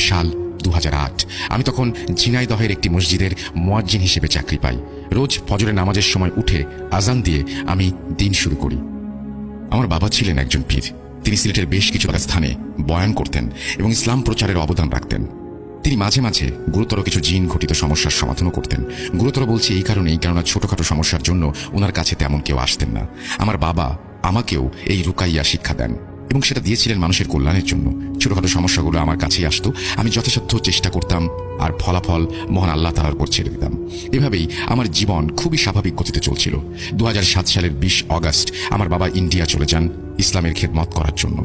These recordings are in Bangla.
সাল 2008। আমি তখন ঝিনাইদহের একটি মসজিদের মুয়াজ্জিন হিসেবে চাকরি পাই। রোজ ফজরের নামাজের সময় উঠে আজান দিয়ে আমি দিন শুরু করি। আমার বাবা ছিলেন একজন পীর। তিনি সিলেটের বেশ কিছু স্থানে বয়ান করতেন এবং ইসলাম প্রচারের অবদান রাখতেন। তিনি মাঝে মাঝে গুরুতর কিছু জিন ঘটিত সমস্যার সমাধানও করতেন। গুরুতর বলছি এই কারণেই, কেননা ছোটখাটো সমস্যার জন্য ওনার কাছে তেমন কেউ আসতেন না। আমার বাবা আমাকেও এই রুকাইয়া শিক্ষা দেন এবং সেটা দিয়েছিলেন মানুষের কল্যাণের জন্য। ছোটখাটো সমস্যাগুলো আমার কাছেই আসতো, আমি যথাসাধ্য চেষ্টা করতাম আর ফলাফল মহান আল্লাহ তাআলার উপর ছেড়ে দিতাম। এভাবেই আমার জীবন খুবই স্বাভাবিক গতিতে চলছিল। 2007 সালের 20 অগাস্ট আমার বাবা ইন্ডিয়া চলে যান ইসলামের খেদমত করার জন্য।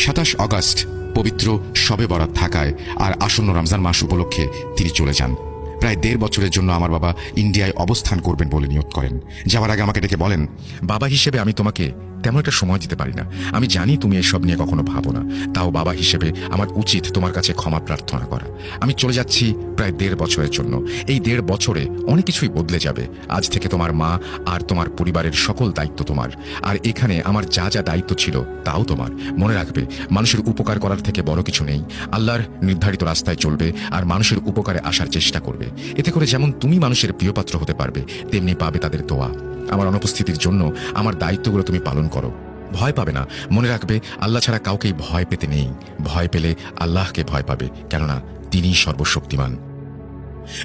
27 অগাস্ট পবিত্র শবে বরাত থাকায় আর আসন্ন রমজান মাস উপলক্ষে তিনি চলে যান। প্রায় 1.5 বছরের জন্য আমার বাবা ইন্ডিয়ায় অবস্থান করবেন বলে নিয়ত করেন। যাওয়ার আগে আমাকে ডেকে বলেন, বাবা হিসেবে আমি তোমাকে তেমন একটা সময় দিতে পারি না। আমি জানি তুমি এসব নিয়ে কখনো ভাবো না, তাও বাবা হিসেবে আমার উচিত তোমার কাছে ক্ষমা প্রার্থনা করা। আমি চলে যাচ্ছি প্রায় 1.5 বছরের জন্য। এই 1.5 বছরে অনেক কিছুই বদলে যাবে। আজ থেকে তোমার মা আর তোমার পরিবারের সকল দায়িত্ব তোমার, আর এখানে আমার যা যা দায়িত্ব ছিল তাও তোমার। মনে রাখবে, মানুষের উপকার করার থেকে বড় কিছু নেই। আল্লাহর নির্ধারিত রাস্তায় চলবে আর মানুষের উপকারে আসার চেষ্টা করবে। এতে করে যেমন তুমি মানুষের প্রিয়পাত্র হতে পারবে, তেমনি পাবে তাদের দোয়া। আমার অনুপস্থিতির জন্য আমার দায়িত্বগুলো তুমি পালন করো। ভয় পাবে না। মনে রাখবে, আল্লাহ ছাড়া কাউকেই ভয় পেতে নেই। ভয় পেলে আল্লাহকে ভয় পাবে, কেননা তিনিই সর্বশক্তিমান।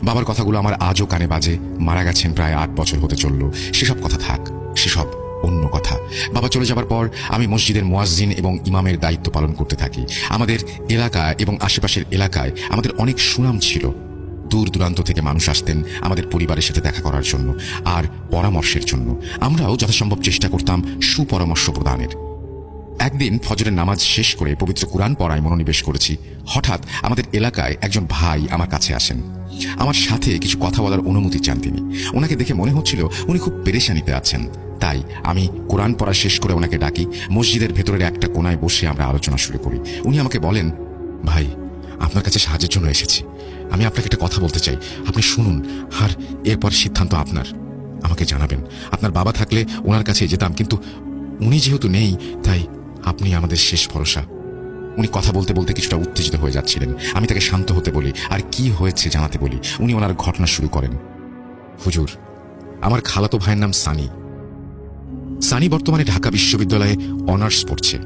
বাবার কথাগুলো আমার আজও কানে বাজে। মারা গেছেন প্রায় 8 বছর হতে চলল। সেসব কথা থাক, সেসব অন্য কথা। বাবা চলে যাবার পর আমি মসজিদের মুয়াজ্জিন এবং ইমামের দায়িত্ব পালন করতে থাকি। আমাদের এলাকা এবং আশেপাশের এলাকায় আমাদের অনেক সুনাম ছিল। দূর দূরান্ত থেকে মানুষ আসতেন আমাদের পরিবারের সাথে দেখা করার জন্য আর পরামর্শের জন্য। আমরাও যথাসম্ভব চেষ্টা করতাম সুপরামর্শ প্রদানের। একদিন ফজরের নামাজ শেষ করে পবিত্র কুরআন পড়ায় মনোনিবেশ করেছি। হঠাৎ আমাদের এলাকায় একজন ভাই আমার কাছে আসেন। আমার সাথে কিছু কথা বলার অনুমতি চান তিনি। ওনাকে দেখে মনে হচ্ছিল উনি খুব পেরেশানিতে আছেন। তাই আমি কোরআন পড়া শেষ করে ওনাকে ডাকি। মসজিদের ভেতরের একটা কোনায় বসে আমরা আলোচনা শুরু করি। উনি আমাকে বলেন, ভাই, আপনার কাছে সাহায্যের জন্য এসেছি। আমি আপনাকে একটা কথা বলতে চাই, আপনি শুনুন, আর এরপর সিদ্ধান্ত আপনার। আমাকে জানাবেন। আপনার বাবা থাকলে ওনার কাছে যেতাম, কিন্তু উনি যেহেতু নেই, তাই আপনি আমাদের শেষ ভরসা। উনি কথা বলতে বলতে কিছুটা উত্তেজিত হয়ে যাচ্ছিলেন। আমি তাকে শান্ত হতে বলি আর কি হয়েছে জানাতে বলি। উনি ওনার ঘটনা শুরু করেন। হুজুর, আমার খালাতো ভাইয়ের নাম সানি। সানি বর্তমানে ঢাকা বিশ্ববিদ্যালয়ে অনার্স পড়ছে।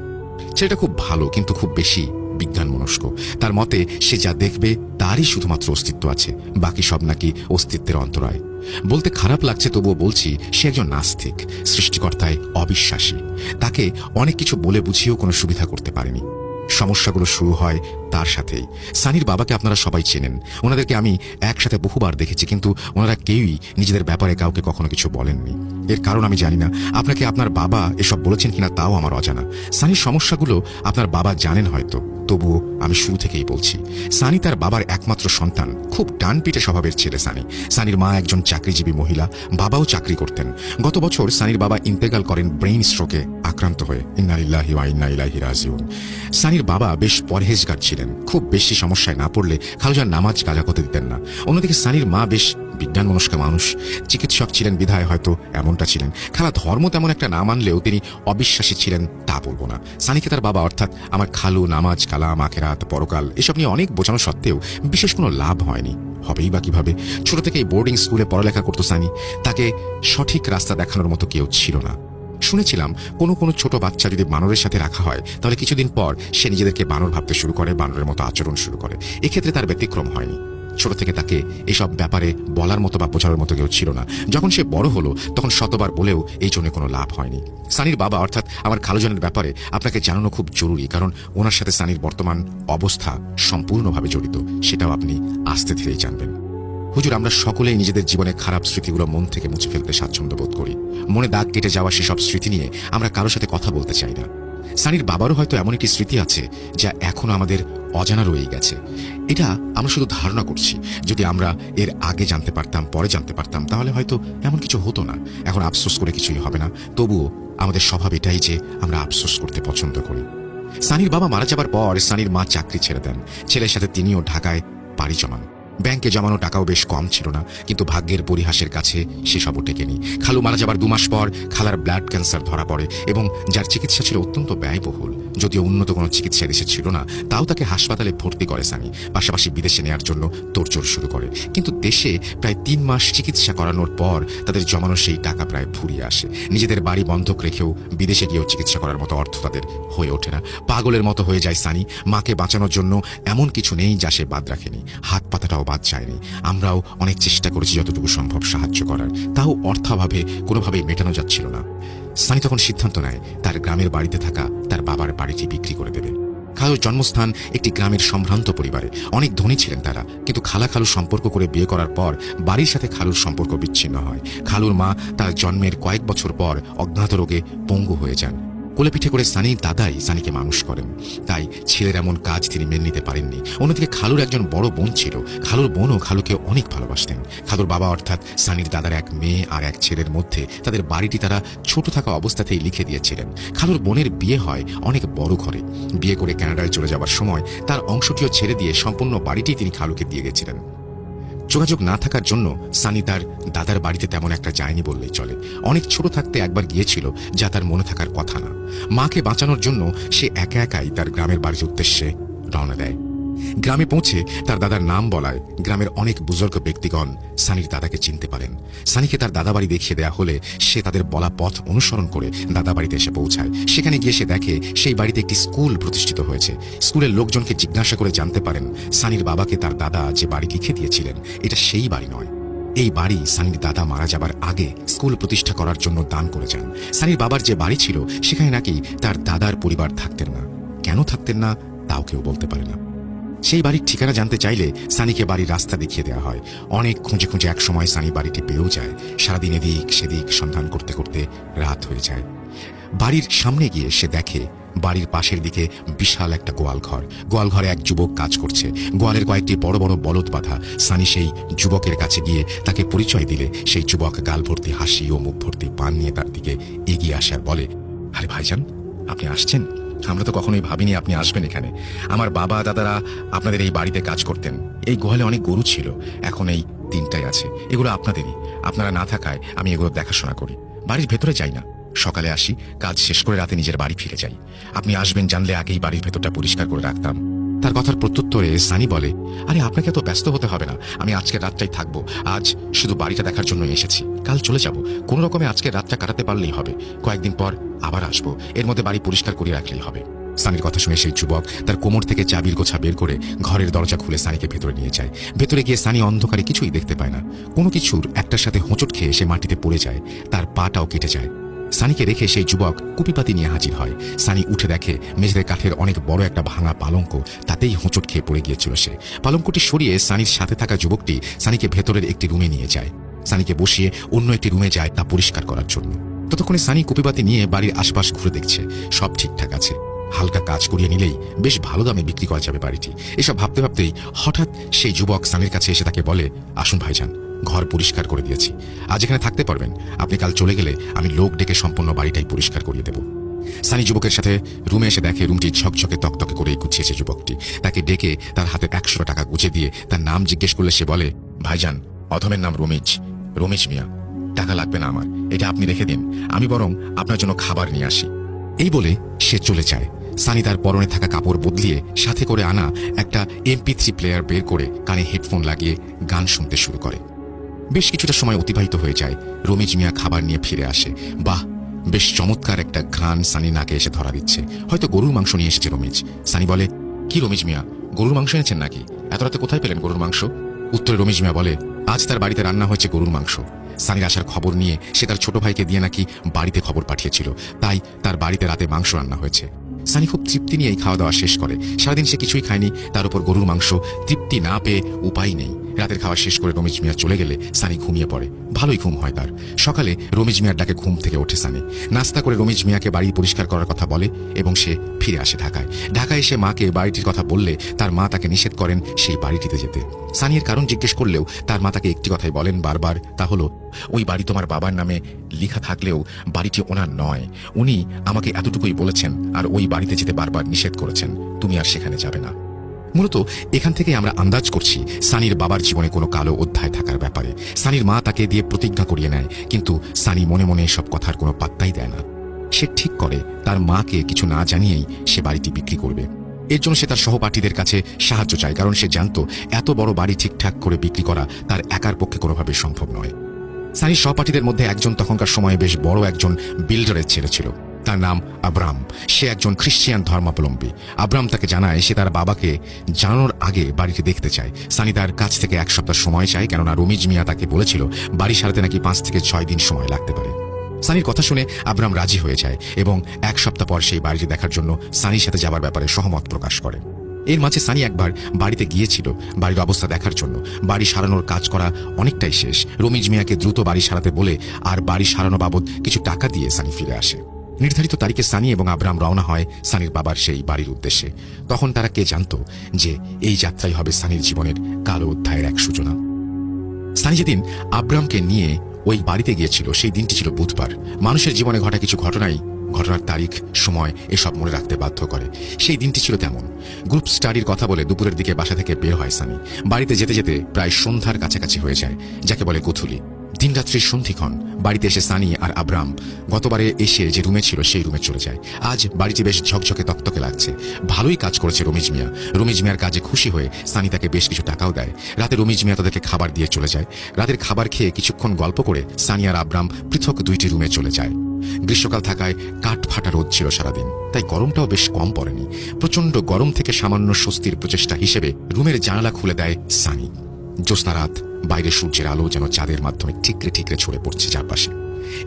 ছেলেটা খুব ভালো, কিন্তু খুব বেশি বিজ্ঞান মনস্ক। তার মতে সে যা দেখবে তারই শুধুমাত্র অস্তিত্ব আছে, বাকি সব নাকি অস্তিত্বের অন্তরায়। বলতে খারাপ লাগছে, তবুও বলছি, সে একজন নাস্তিক, সৃষ্টিকর্তায় অবিশ্বাসী। তাকে অনেক কিছু বলে বুঝিয়েও কোনো সুবিধা করতে পারেনি। সমস্যাগুলো শুরু হয় তার সাথেই। সানির বাবাকে আপনারা সবাই চেনেন। ওনাদেরকে আমি একসাথে বহুবার দেখেছি, কিন্তু ওনারা কেউই নিজেদের ব্যাপারে কাউকে কখনো কিছু বলেননি। এর কারণ আমি জানি না। আপনাকে আপনার বাবা এসব বলেছেন কিনা তাও আমার অজানা। সানির সমস্যাগুলো আপনার বাবা জানেন হয়তো, তবুও আমি শুরু থেকেই বলছি। সানি তার বাবার একমাত্র সন্তান। খুব ডানপিটে স্বভাবের ছেলে সানি। সানির মা একজন চাকরিজীবী মহিলা, বাবাও চাকরি করতেন। গত বছর সানির বাবা ইন্তেকাল করেন ব্রেইন স্ট্রোকে আক্রান্ত হয়ে। ইন্না লিল্লাহি ওয়া ইন্না ইলাইহি রাজিউন। সানির বাবা বেশ পরহেজগার ছিলেন। খুব বেশি সমস্যায় না পড়লে খালুজান নামাজ কাজা করতে দিতেন না। অন্যদিকে সানির মা বেশ বিজ্ঞান মনস্ক মানুষ। চিকিৎসক ছিলেন বিধায় হয়তো এমনটা ছিলেন। খালা ধর্ম তেমন একটা না মানলেও তিনি অবিশ্বাসী ছিলেন তা বলবো না। সানিকে তার বাবা অর্থাৎ আমার খালু নামাজ কালাম আখেরাত পরকাল এসব নিয়ে অনেক বোঝানো সত্ত্বেও বিশেষ কোনো লাভ হয়নি। হবেই বা কিভাবে? ছোট থেকেই বোর্ডিং স্কুলে পড়ালেখা করতো সানি। তাকে সঠিক রাস্তা দেখানোর মতো কেউ ছিল না। শুনেছিলাম কোনো কোনো ছোট বাচ্চা যদি বানরের সাথে রাখা হয় তাহলে কিছুদিন পর সে নিজেদেরকে বানর ভাবতে শুরু করে, বানরের মতো আচরণ শুরু করে। এক্ষেত্রে তার ব্যতিক্রম হয়নি। ছোট থেকে তাকে এসব ব্যাপারে বলার মতো বা বোঝানোর মতো কেউ ছিল না। যখন সে বড় হলো তখন শতবার বলেও এই জন্য কোনো লাভ হয়নি। সানির বাবা অর্থাৎ আমার খালুজানের ব্যাপারে আপনাকে জানানো খুব জরুরি, কারণ ওনার সাথে সানির বর্তমান অবস্থা সম্পূর্ণভাবে জড়িত। সেটাও আপনি আস্তে ধীরেই জানবেন। হুজুর, আমরা সকলেই নিজেদের জীবনে খারাপ স্মৃতিগুলো মন থেকে মুছে ফেলতে স্বাচ্ছন্দ্য বোধ করি। মনে দাগ কেটে যাওয়া সেসব স্মৃতি নিয়ে আমরা কারোর সাথে কথা বলতে চাই না। সানির বাবারও হয়তো এমন একটি স্মৃতি আছে যা এখনো আমাদের অজানা রয়ে গেছে। এটা আমরা শুধু ধারণা করছি। যদি আমরা এর আগে জানতে পারতাম, পরে জানতে পারতাম, তাহলে হয়তো এমন কিছু হতো না। এখন আফসোস করে কিছুই হবে না। তবুও আমাদের স্বভাব এটাই যে আমরা আফসোস করতে পছন্দ করি। সানির বাবা মারা যাবার পর সানির মা চাকরি ছেড়ে দেন। ছেলের সাথে তিনিও ঢাকায় পাড়ি জমান। ব্যাংকে জমানো টাকাও বেশ কম ছিল না, কিন্তু ভাগ্যের পরিহাসের কাছে সেসবও টেকেনি। খালু মারা যাবার 2 মাস পর খালার ব্লাড ক্যান্সার ধরা পড়ে এবং যার চিকিৎসা ছিল অত্যন্ত ব্যয়বহুল। যদিও উন্নত কোনো চিকিৎসা দেশে ছিল না, তাও তাকে হাসপাতালে ভর্তি করে সানি। পাশাপাশি বিদেশে নেয়ার জন্য তোড়জোড় শুরু করে, কিন্তু দেশে প্রায় 3 মাস চিকিৎসা করানোর পর তাদের জমানো সেই টাকা প্রায় ফুরিয়ে আসে। নিজেদের বাড়ি বন্ধক রেখেও বিদেশে গিয়েও চিকিৎসা করার মতো অর্থ তাদের হয়ে ওঠে না। পাগলের মতো হয়ে যায় সানি। মাকে বাঁচানোর জন্য এমন কিছু নেই যা সে বাদ রাখেনি, হাত পাতাটাও বাদ যায়নি। আমরাও অনেক চেষ্টা করেছি যতটুকু সম্ভব সাহায্য করার, তাও অর্থাভাবে কোনোভাবেই মেটানো যাচ্ছিল না। সানি তখন সিদ্ধান্ত নেয় তার গ্রামের বাড়িতে থাকা তার বাবার বাড়িটি বিক্রি করে দেবে। খালুর জন্মস্থান একটি গ্রামের সম্ভ্রান্ত পরিবারে, অনেক ধনী ছিলেন তারা, কিন্তু খালা খালু সম্পর্ক করে বিয়ে করার পর বাড়ির সাথে খালুর সম্পর্ক বিচ্ছিন্ন হয়। খালুর মা তার জন্মের কয়েক বছর পর অজ্ঞাত রোগে পঙ্গু হয়ে যান। কোলে পিঠে করে সানির দাদাই সানিকে মানুষ করেন, তাই ছেলের এমন কাজ তিনি মেনে নিতে পারেননি। অন্যদিকে খালুর একজন বড় বোন ছিল, খালুর বোনও খালুকে অনেক ভালোবাসতেন। খালুর বাবা অর্থাৎ সানির দাদার এক মেয়ে আর এক ছেলের মধ্যে তাদের বাড়িটি তারা ছোট থাকা অবস্থাতেই লিখে দিয়েছিলেন। খালুর বোনের বিয়ে হয় অনেক বড় ঘরে। বিয়ে করে কানাডায় চলে যাবার সময় তার অংশটিও ছেড়ে দিয়ে সম্পূর্ণ বাড়িটি তিনি খালুকে দিয়ে গেছিলেন। যোগাযোগ না থাকার জন্য সানি তার দাদার বাড়িতে তেমন একটা যায়নি বললেই চলে। অনেক ছোট থাকতে একবার গিয়েছিল, যা তার মনে থাকার কথা না। মাকে বাঁচানোর জন্য সে একা একাই তার গ্রামের বাড়ির উদ্দেশ্যে রওনা দেয়। গ্রামে পৌঁছে তার দাদার নাম বলায় গ্রামের অনেক বুজুর্গ ব্যক্তিগণ সানির দাদাকে চিনতে পারেন। সানিকে তার দাদা বাড়ি দেখিয়ে দেওয়া হলে সে তাদের বলা পথ অনুসরণ করে দাদা বাড়িতে এসে পৌঁছায়। সেখানে গিয়ে সে দেখে সেই বাড়িতে একটি স্কুল প্রতিষ্ঠিত হয়েছে। স্কুলের লোকজনকে জিজ্ঞাসা করে জানতে পারেন সানির বাবাকে তার দাদা যে বাড়ি লিখে দিয়েছিলেন এটা সেই বাড়ি নয়। এই বাড়ি সানির দাদা মারা যাবার আগে স্কুল প্রতিষ্ঠা করার জন্য দান করে যান। সানির বাবার যে বাড়ি ছিল সেখানে নাকি তার দাদার পরিবার থাকতেন না। কেন থাকতেন না তাও কেউ বলতে পারে না। সেই বাড়ির ঠিকানা জানতে চাইলে সানিকে বাড়ির রাস্তা দেখিয়ে দেওয়া হয়। অনেক খুঁজে খুঁজে এক সময় সানি বাড়িটি পেয়েও যায়। সারাদিন এদিক সেদিক সন্ধান করতে করতে রাত হয়ে যায়। বাড়ির সামনে গিয়ে সে দেখে বাড়ির পাশের দিকে বিশাল একটা গোয়ালঘর। গোয়ালঘরে এক যুবক কাজ করছে। গোয়ালের কয়েকটি বড় বড় বলদ বাঁধা। সানি সেই যুবকের কাছে গিয়ে তাকে পরিচয় দিলে সেই যুবক গাল ভর্তি হাসি ও মুখ ভর্তি পান নিয়ে তার দিকে এগিয়ে আসে আর বলে, আরে ভাইজান, আপনি আসছেন? আমরা তো কখনোই ভাবিনি আপনি আসবেন এখানে। আমার বাবা দাদারা আপনাদের এই বাড়িতে কাজ করতেন। এই গোয়ালে অনেক গরু ছিল, এখন এই 3টাই আছে। এগুলো আপনাদেরই। আপনারা না থাকায় আমি এগুলো দেখাশোনা করি। বাড়ির ভেতরে যাই না, সকালে আসি, কাজ শেষ করে রাতে নিজের বাড়ি ফিরে যাই। আপনি আসবেন জানলে আগেই বাড়ির ভেতরটা পরিষ্কার করে রাখতাম। তার কথার প্রত্যুত্তরে সানি বলে, আরে আপনাকে এত ব্যস্ত হতে হবে না, আমি আজকের রাতটাই থাকবো। আজ শুধু বাড়িটা দেখার জন্য এসেছি, কাল চলে যাব। কোনো রকমে আজকের রাতটা কাটাতে পারলেই হবে, কয়েকদিন পর আবার আসবো। এর মধ্যে বাড়ি পরিষ্কার করে রাখলেই হবে। সানির কথা শুনে সেই যুবক তার কোমর থেকে চাবির গোছা বের করে ঘরের দরজা খুলে সানিকে ভেতরে নিয়ে যায়। ভেতরে গিয়ে সানি অন্ধকারে কিছুই দেখতে পায় না। কোনো কিছুর একটার সাথে হোঁচট খেয়ে সে মাটিতে পড়ে যায়, তার পাটাও কেটে যায়। সানিকে রেখে সেই যুবক কুপিপাতি নিয়ে হাজির হয়। সানি উঠে দেখে মেঝেতে কাঠের অনেক বড় একটা ভাঙা পালঙ্ক, তাতেই হোঁচট খেয়ে পড়ে গিয়েছিল সে। পালঙ্কটি সরিয়ে সানির সাথে থাকা যুবকটি সানিকে ভেতরের একটি রুমে নিয়ে যায়। সানিকে বসিয়ে অন্য একটি রুমে যায় তা পরিষ্কার করার জন্য। ততক্ষণে সানি কুপিপাতি নিয়ে বাড়ির আশপাশ ঘুরে দেখছে, সব ঠিকঠাক আছে। হালকা কাজ করিয়ে নিলেই বেশ ভালো দামে বিক্রি করা যাবে বাড়িটি। এসব ভাবতে ভাবতেই হঠাৎ সেই যুবক সানির কাছে এসে তাকে বলে, আসুন ভাইজান, ঘর পরিষ্কার করে দিয়েছি, আজ এখানে থাকতে পারবেন। আপনি কাল চলে গেলে আমি লোক ডেকে সম্পূর্ণ বাড়িটাই পরিষ্কার করিয়ে দেব। সানি যুবকের সাথে রুমে এসে দেখে রুমটি ঝকঝকে তকতকে করে গুছিয়েছে যুবকটি। তাকে ডেকে তার হাতে 100 টাকা গুছিয়ে দিয়ে তার নাম জিজ্ঞেস করলে সে বলে, ভাইজান, অধমের নাম রমেশ মিয়া। টাকা লাগবে না আমার, এটা আপনি রেখে দিন, আমি বরং আপনার জন্য খাবার নিয়ে আসি। এই বলে সে চলে যায়। সানি তার পরনে থাকা কাপড় বদলিয়ে সাথে করে আনা একটা MP3 প্লেয়ার বের করে কানে হেডফোন লাগিয়ে গান শুনতে শুরু করে। বেশ কিছুটা সময় অতিবাহিত হয়ে যায়। রমেশ মিয়া খাবার নিয়ে ফিরে আসে। বাহ, বেশ চমৎকার একটা ঘ্রাণ সানি নাকে এসে ধরা দিচ্ছে। হয়তো গরুর মাংস নিয়ে এসেছে রমেশ। সানি বলে, কি রমেশ মিয়া, গরুর মাংস এনেছেন নাকি? এত রাতে কোথায় পেলেন গরুর মাংস? উত্তরে রমেশ মিয়া বলে, আজ তার বাড়িতে রান্না হয়েছে গরুর মাংস। সানির আসার খবর নিয়ে সে তার ছোট ভাইকে দিয়ে নাকি বাড়িতে খবর পাঠিয়েছিল, তাই তার বাড়িতে রাতে মাংস রান্না হয়েছে। সানি খুব তৃপ্তি নিয়ে এই খাওয়া দাওয়া শেষ করে। সারাদিন সে কিছুই খায়নি, তার উপর গরুর মাংস। তৃপ্তি না পেয়ে উপায় নেই। রাতের খাওয়া শেষ করে রমেশ মিয়া চলে গেলে সানি ঘুমিয়ে পড়ে। ভালোই ঘুম হয় তার। সকালে রমেশ মিয়ার ডাকে ঘুম থেকে ওঠে সানি। নাস্তা করে রমেশ মিয়াকে বাড়ি পরিষ্কার করার কথা বলে এবং সে ফিরে আসে ঢাকায়। ঢাকায় এসে মাকে বাড়িটির কথা বললে তার মা তাকে নিষেধ করেন সেই বাড়িটিতে যেতে। সানির কারণ জিজ্ঞেস করলেও তার মা তাকে একটি কথাই বলেন বারবার, তা হলো, ওই বাড়ি তোমার বাবার নামে লেখা থাকলেও বাড়িটি ওনার নয়। উনি আমাকে এতটুকুই বলেছেন আর ওই বাড়িতে যেতে বারবার নিষেধ করেছেন, তুমি আর সেখানে যাবে না। মূলত এখান থেকে আমরা আন্দাজ করছি সানির বাবার জীবনে কোনো কালো অধ্যায় থাকার ব্যাপারে। সানির মা তাকে দিয়ে প্রতিজ্ঞা করিয়ে নেয়, কিন্তু সানি মনে মনে এসব কথার কোনো পাত্তাই দেয় না। সে ঠিক করে তার মাকে কিছু না জানিয়েই সে বাড়িটি বিক্রি করবে। এর জন্য সে তার সহপাঠীদের কাছে সাহায্য চায়, কারণ সে জানত এত বড় বাড়ি ঠিকঠাক করে বিক্রি করা তার একার পক্ষে কোনোভাবে সম্ভব নয়। সানির সহপাঠীদের মধ্যে একজন তখনকার সময়ে বেশ বড় একজন বিল্ডারের ছেলে ছিল। তার নাম আব্রাম। সে একজন খ্রিস্টান ধর্মাবলম্বী। আব্রাম তাকে জানায় সে তার বাবাকে জানানোর আগে বাড়িটি দেখতে চায়। সানি তার কাছ থেকে 1 সপ্তাহ সময় চায়, কেননা রমিজ মিয়া তাকে বলেছিল বাড়ি সারাতে নাকি 5 থেকে 6 দিন সময় লাগতে পারে। সানির কথা শুনে আব্রাম রাজি হয়ে যায় এবং 1 সপ্তাহ পর সেই বাড়িটি দেখার জন্য সানির সাথে যাবার ব্যাপারে সহমত প্রকাশ করে। এর মাঝে সানি একবার বাড়িতে গিয়েছিল বাড়ির অবস্থা দেখার জন্য। বাড়ি সারানোর কাজ করা অনেকটাই শেষ। রমিজ মিয়াকে দ্রুত বাড়ি সারাতে বলে আর বাড়ি সারানো বাবদ কিছু টাকা দিয়ে সানি ফিরে আসে। নির্ধারিত তারিখে সানি এবং আব্রাম রওনা হয় সানির বাবার সেই বাড়ির উদ্দেশ্যে। তখন তারা কে জানত যে এই যাত্রাই হবে সানির জীবনের কালো অধ্যায়ের এক সূচনা। সানি যেদিন আব্রামকে নিয়ে ওই বাড়িতে গিয়েছিল সেই দিনটি ছিল বুধবার। মানুষের জীবনে ঘটা কিছু ঘটনার তারিখ, সময় এসব মনে রাখতে বাধ্য করে। সেই দিনটি ছিল তেমন। গ্রুপ স্টাডির কথা বলে দুপুরের দিকে বাসা থেকে বের হয় সানি। বাড়িতে যেতে যেতে প্রায় সন্ধ্যার কাছাকাছি হয়ে যায়, যাকে বলে গোথুলি। দিনরাত্রির সন্ধিক্ষণ। বাড়িতে এসে সানি আর আব্রাম গতবারে এসে যে রুমে ছিল সেই রুমে চলে যায়। আজ বাড়িটি বেশ ঝকঝকে তকতকে লাগছে। ভালোই কাজ করেছে রমিজ মিয়া। রমিজ মিয়ার কাজে খুশি হয়ে সানি তাকে বেশ কিছু টাকাও দেয়। রাতে রমিজ মিয়া তাদেরকে খাবার দিয়ে চলে যায়। রাতের খাবার খেয়ে কিছুক্ষণ গল্প করে সানি আর আব্রাম পৃথক 2টি রুমে চলে যায়। গ্রীষ্মকাল থাকায় কাঠ ফাটা রোদ ছিল সারাদিন, তাই গরমটাও বেশ কম পড়েনি। প্রচন্ড গরম থেকে সামান্য স্বস্তির প্রচেষ্টা হিসেবে রুমের জানালা খুলে দেয় সানি। জ্যোৎস্না রাত, বাইরে সূর্যের আলো যেন চাঁদের মাধ্যমে ঠিকরে ঠিকরে ছড়ে পড়ছে চারপাশে।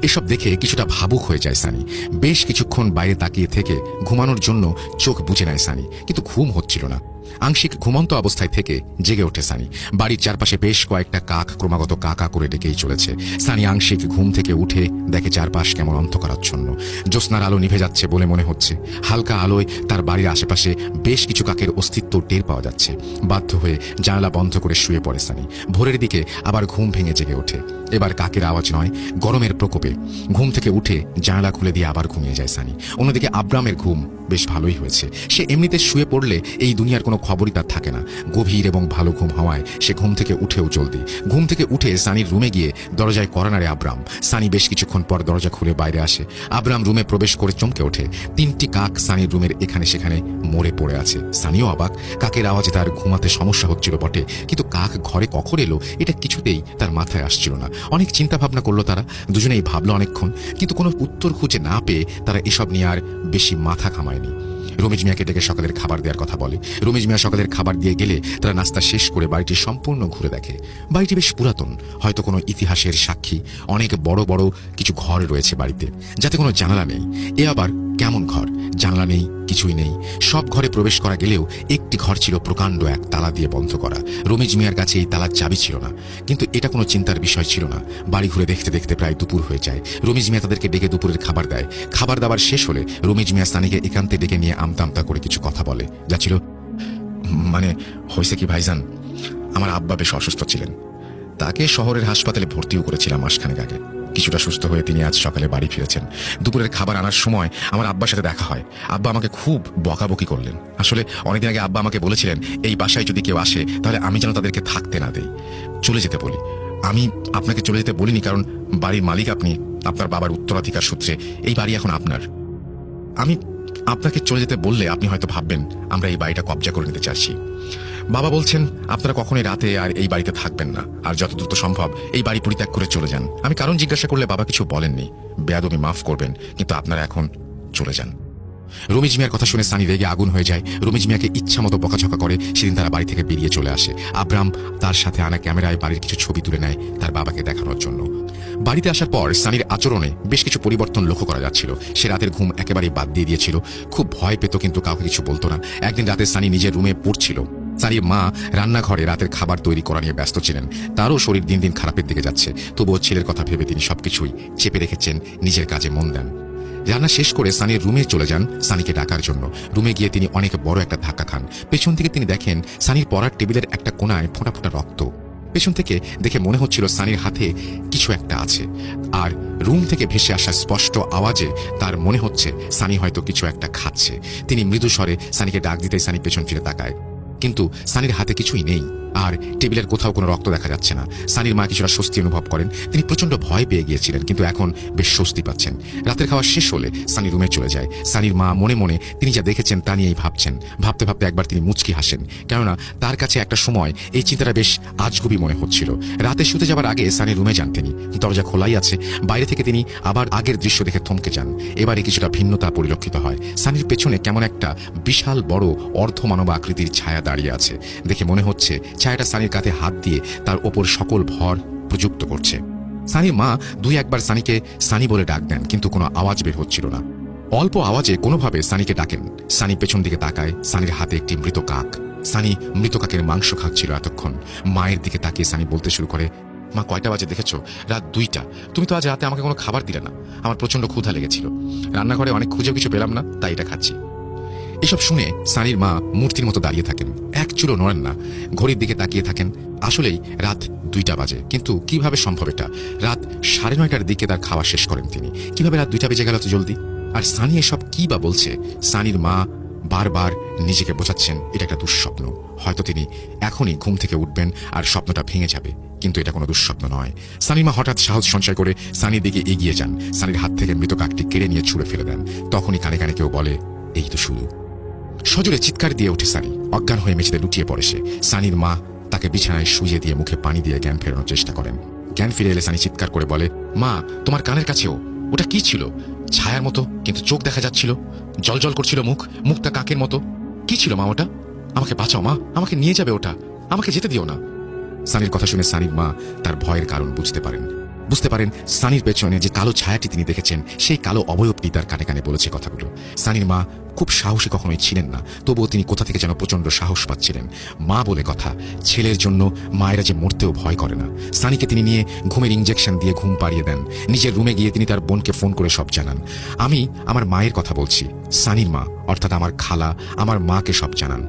এসব দেখে কিছুটা ভাবুক হয়ে যায় সানি। বেশ কিছুক্ষণ বাইরে তাকিয়ে থেকে ঘুমানোর জন্য চোখ বুজে নেয় সানি, কিন্তু ঘুম হচ্ছিল না। আংশিক ঘুমন্ত অবস্থায় থেকে জেগে ওঠে সানি। বাড়ির চারপাশে বেশ কয়েকটা কাক ক্রমাগত কাকা করে ডেকেই চলেছে। সানি আংশিক ঘুম থেকে উঠে দেখে চারপাশ কেমন অন্ধকারাচ্ছন্ন। জ্যোৎস্নার আলো নিভে যাচ্ছে বলে মনে হচ্ছে। হালকা আলোয় তার বাড়ির আশেপাশে বেশ কিছু কাকের অস্তিত্ব টের পাওয়া যাচ্ছে। বাধ্য হয়ে জানালা বন্ধ করে শুয়ে পড়ে সানি। ভোরের দিকে আবার ঘুম ভেঙে জেগে ওঠে। এবার কাকের আওয়াজ নয়, গরমের প্রকোপে। ঘুম থেকে উঠে জানালা খুলে দিয়ে আবার ঘুমিয়ে যায় সানি। অন্যদিকে আব্রামের ঘুম বেশ ভালোই হয়েছে। সে এমনিতে শুয়ে পড়লে এই দুনিয়ার কোনো খবরই তার থাকে না। গভীর এবং ভালো ঘুম হওয়ায় সে ঘুম থেকে উঠেও জলদি। ঘুম থেকে উঠে সানির রুমে গিয়ে দরজায় কড়া নাড়ে আব্রাম। সানি বেশ কিছুক্ষণ পর দরজা খুলে বাইরে আসে। আব্রাম রুমে প্রবেশ করে চমকে ওঠে। 3টি কাক সানির রুমের এখানে সেখানে মরে পড়ে আছে। সানিও অবাক। কাকের আওয়াজে তার ঘুমাতে সমস্যা হচ্ছিল বটে, কিন্তু কাক ঘরে কখন এলো এটা কিছুতেই তার মাথায় আসছিল না। অনেক চিন্তা ভাবনা করলো তারা। দুজনেই ভাবলো অনেকক্ষণ, কিন্তু কোনো উত্তর খুঁজে না পেয়ে তারা এসব নিয়ে আর বেশি মাথা ঘামায়নি। রমিজ মিয়াকে ডেকে সকালের খাবার দেওয়ার কথা বলে। রমিজ মিয়া সকালের খাবার দিয়ে গেলে তারা নাস্তা শেষ করে বাড়িটি সম্পূর্ণ ঘুরে দেখে। বাড়িটি বেশ পুরাতন, হয়তো কোনো ইতিহাসের সাক্ষী। অনেক বড় বড় কিছু ঘর রয়েছে বাড়িতে, যাতে কোনো জানালা নেই। এ আবার কেমন ঘর? জানালা নেই, কিছুই নেই। সব ঘরে প্রবেশ করা গেলেও একটি ঘর ছিল প্রকাণ্ড এক তালা দিয়ে বন্ধ করা। রমিজ মিয়ার কাছে এই তালার চাবি ছিল না, কিন্তু এটা কোনো চিন্তার বিষয় ছিল না। বাড়ি ঘুরে দেখতে দেখতে প্রায় দুপুর হয়ে যায়। রমিজ মিয়া তাদেরকে ডেকে দুপুরের খাবার দেয়। খাবার দাবার শেষ হলে রমিজ মিয়া সানিকে একান্তে ডেকে নিয়ে আমতা আমতা করে কিছু কথা বলে। যা ছিল মানে, হয়েছে কি ভাইজান, আমার আব্বা বেশ অসুস্থ ছিলেন। তাকে শহরের হাসপাতালে ভর্তিও করেছিলাম মাসখানেক আগে। কিছুটা সুস্থ হয়ে তিনি আজ সকালে বাড়ি ফিরেছেন। দুপুরের খাবার আনার সময় আমার আব্বার সাথে দেখা হয়। আব্বা আমাকে খুব বকাবকি করলেন। আসলে অনেকদিন আগে আব্বা আমাকে বলেছিলেন এই বাসায় যদি কেউ আসে তাহলে আমি যেন তাদেরকে থাকতে না দেই, চলে যেতে বলি। আমি আপনাকে চলে যেতে বলিনি, কারণ বাড়ির মালিক আপনি। আপনার বাবার উত্তরাধিকার সূত্রে এই বাড়ি এখন আপনার। আমি আপনাকে চলে যেতে বললে আপনি হয়তো ভাববেন আমরা এই বাড়িটা কবজা করে নিতে চাচ্ছি। বাবা বলছেন আপনারা কখনোই রাতে আর এই বাড়িতে থাকবেন না, আর যত দ্রুত সম্ভব এই বাড়ি পরিত্যাগ করে চলে যান। আমি কারণ জিজ্ঞাসা করলে বাবা কিছু বলেননি। বেয়াদবি মাফ করবেন, কিন্তু আপনারা এখন চলে যান। রমিজ মিয়ার কথা শুনে সানি রেগে আগুন হয়ে যায়। রমিজ মিয়াকে ইচ্ছা মতো বকাঝকা করে। সেদিন তারা বাড়ি থেকে বেরিয়ে চলে আসে। আব্রাম তার সাথে আনা ক্যামেরায় বাড়ির কিছু ছবি তুলে নেয় তার বাবাকে দেখানোর জন্য। বাড়িতে আসার পর সানির আচরণে বেশ কিছু পরিবর্তন লক্ষ্য করা যাচ্ছিল। সে রাতের ঘুম একেবারেই বাদ দিয়ে দিয়েছিল। খুব ভয় পেত, কিন্তু কাউকে কিছু বলতো না। একদিন রাতে সানি নিজের রুমে পড়ছিল। সানির মা রান্নাঘরে রাতের খাবার তৈরি করা নিয়ে ব্যস্ত ছিলেন। তারও শরীর দিন দিন খারাপের দিকে যাচ্ছে। তবুও ছেলের কথা ভেবে তিনি সবকিছুই চেপে রেখেছেন, নিজের কাজে মন দেন। রান্না শেষ করে সানির রুমে চলে যান সানিকে ডাকার জন্য। রুমে গিয়ে তিনি অনেক বড় একটা ধাক্কা খান। পেছন থেকে তিনি দেখেন সানির পড়ার টেবিলের একটা কোণায় ফোঁটা ফোঁটা রক্ত। পেছন থেকে দেখে মনে হচ্ছিল সানির হাতে কিছু একটা আছে, আর রুম থেকে ভেসে আসা স্পষ্ট আওয়াজে তার মনে হচ্ছে সানি হয়তো কিছু একটা খাচ্ছে। তিনি মৃদু স্বরে সানিকে ডাক দিতেই সানি পেছন ফিরে তাকায়। কিন্তু সানির হাতে কিছুই নেই, আর টেবিলের কোথাও কোনো রক্ত দেখা যাচ্ছে না। সানির মা কিছুটা স্বস্তি অনুভব করেন। তিনি প্রচন্ড ভয় পেয়ে গিয়েছিলেন, কিন্তু এখন বেশ স্বস্তি পাচ্ছেন। রাতের খাওয়া শেষ হলে সানি রুমে চলে যায়। সানির মা মনে মনে তিনি যা দেখেছেন তা নিয়েই ভাবছেন। ভাবতে ভাবতে একবার তিনি মুচকি হাসেন, কেননা তার কাছে একটা সময় এই চিন্তাটা বেশ আজগুবি মনে হচ্ছিল। রাতে শুতে যাবার আগে সানি রুমে যান তিনি, দরজা খোলাই আছে। বাইরে থেকে তিনি আবার আগের দৃশ্য দেখে থমকে যান। এবারে কিছুটা ভিন্নতা পরিলক্ষিত হয়। সানির পেছনে কেমন একটা বিশাল বড় অর্ধমানব আকৃতির ছায়া দাঁড়িয়ে আছে। দেখে মনে হচ্ছে ছায়াটা সানির কাঁধে হাত দিয়ে তার ওপর সকল ভর প্রযুক্ত করছে। সানির মা দুই একবার সানিকে সানি বলে ডাক দেন, কিন্তু কোনো আওয়াজ বের হচ্ছিল না। অল্প আওয়াজে কোনোভাবে সানিকে ডাকেন। সানি পেছন দিকে তাকায়। সানির হাতে একটি মৃত কাক। সানি মৃত কাকের মাংস খাচ্ছিল এতক্ষণ। মায়ের দিকে তাকিয়ে সানি বলতে শুরু করে, মা, কয়টা বাজে দেখেছো? রাত 2টা। তুমি তো আজ রাতে আমাকে কোনো খাবার দিলে না। আমার প্রচন্ড ক্ষুধা লেগেছিল। রান্নাঘরে অনেক খুঁজে কিছু পেলাম না, তাই এটা খাচ্ছি। এসব শুনে সানির মা মূর্তির মতো দাঁড়িয়ে থাকেন, এক চুলো নড়েন না। ঘড়ির দিকে তাকিয়ে থাকেন। আসলেই রাত 2টা বাজে, কিন্তু কিভাবে সম্ভব এটা? রাত 9:30টার দিকে তার খাওয়া শেষ করেন তিনি। কিভাবে রাত 2টা বেজে গেল তো জলদি? আর সানি এসব কি বা বলছে? সানির মা বারবার নিজেকে বোঝাচ্ছেন এটা একটা দুঃস্বপ্ন। হয়তো তিনি এখনই ঘুম থেকে উঠবেন আর স্বপ্নটা ভেঙে যাবে, কিন্তু এটা কোনো দুঃস্বপ্ন নয়। সানির মা হঠাৎ সাহস সঞ্চয় করে সানির দিকে এগিয়ে যান। সানির হাত থেকে মৃত কাকটি কেড়ে নিয়ে ছুঁড়ে ফেলে দেন। তখনই কানে কানে কেউ বলে, এই তো শুরু। সজোরে চিৎকার দিয়ে ওঠে সানি। অজ্ঞান হয়ে মেঝেতে লুটিয়ে পড়ে সে। সানির মা তাকে বিছানায় শুইয়ে দিয়ে মুখে পানি দিয়ে জ্ঞান ফেরানোর চেষ্টা করেন। জ্ঞান ফিরে এলে সানি চিৎকার করে বলে, মা, তোমার কানের কাছেও ওটা কি ছিল? ছায়ার মতো, কিন্তু চোখ দেখা যাচ্ছিল। জল করছিল মুখটা কাকের মতো। কি ছিল মা ওটা? আমাকে বাঁচাও মা, আমাকে নিয়ে যাবে ওটা, আমাকে যেতে দিও না। সানির কথা শুনে সানির মা তার ভয়ের কারণ বুঝতে পারেন সানির পেছনে যে কালো ছায়াটি তিনি দেখেছেন, সেই কালো অবয়বটি তার কানে কানে বলেছে কথাগুলো। সানির মা খুব সাহসী কখনোই ছিলেন না, তবুও তিনি কোথা থেকে যেন প্রচন্ড সাহস পাচ্ছিলেন। মা বলে কথা, ছেলের জন্য মায়েরা যে মরতেও ভয় করে না। সানিকে তিনি নিয়ে ঘুমের ইঞ্জেকশন দিয়ে ঘুম পাড়িয়ে দেন। নিজের রুমে গিয়ে তিনি তার বোনকে ফোন করে সব জানান। আমি আমার মায়ের কথা বলছি, সানির মা অর্থাৎ আমার খালা আমার মাকে সব জানান।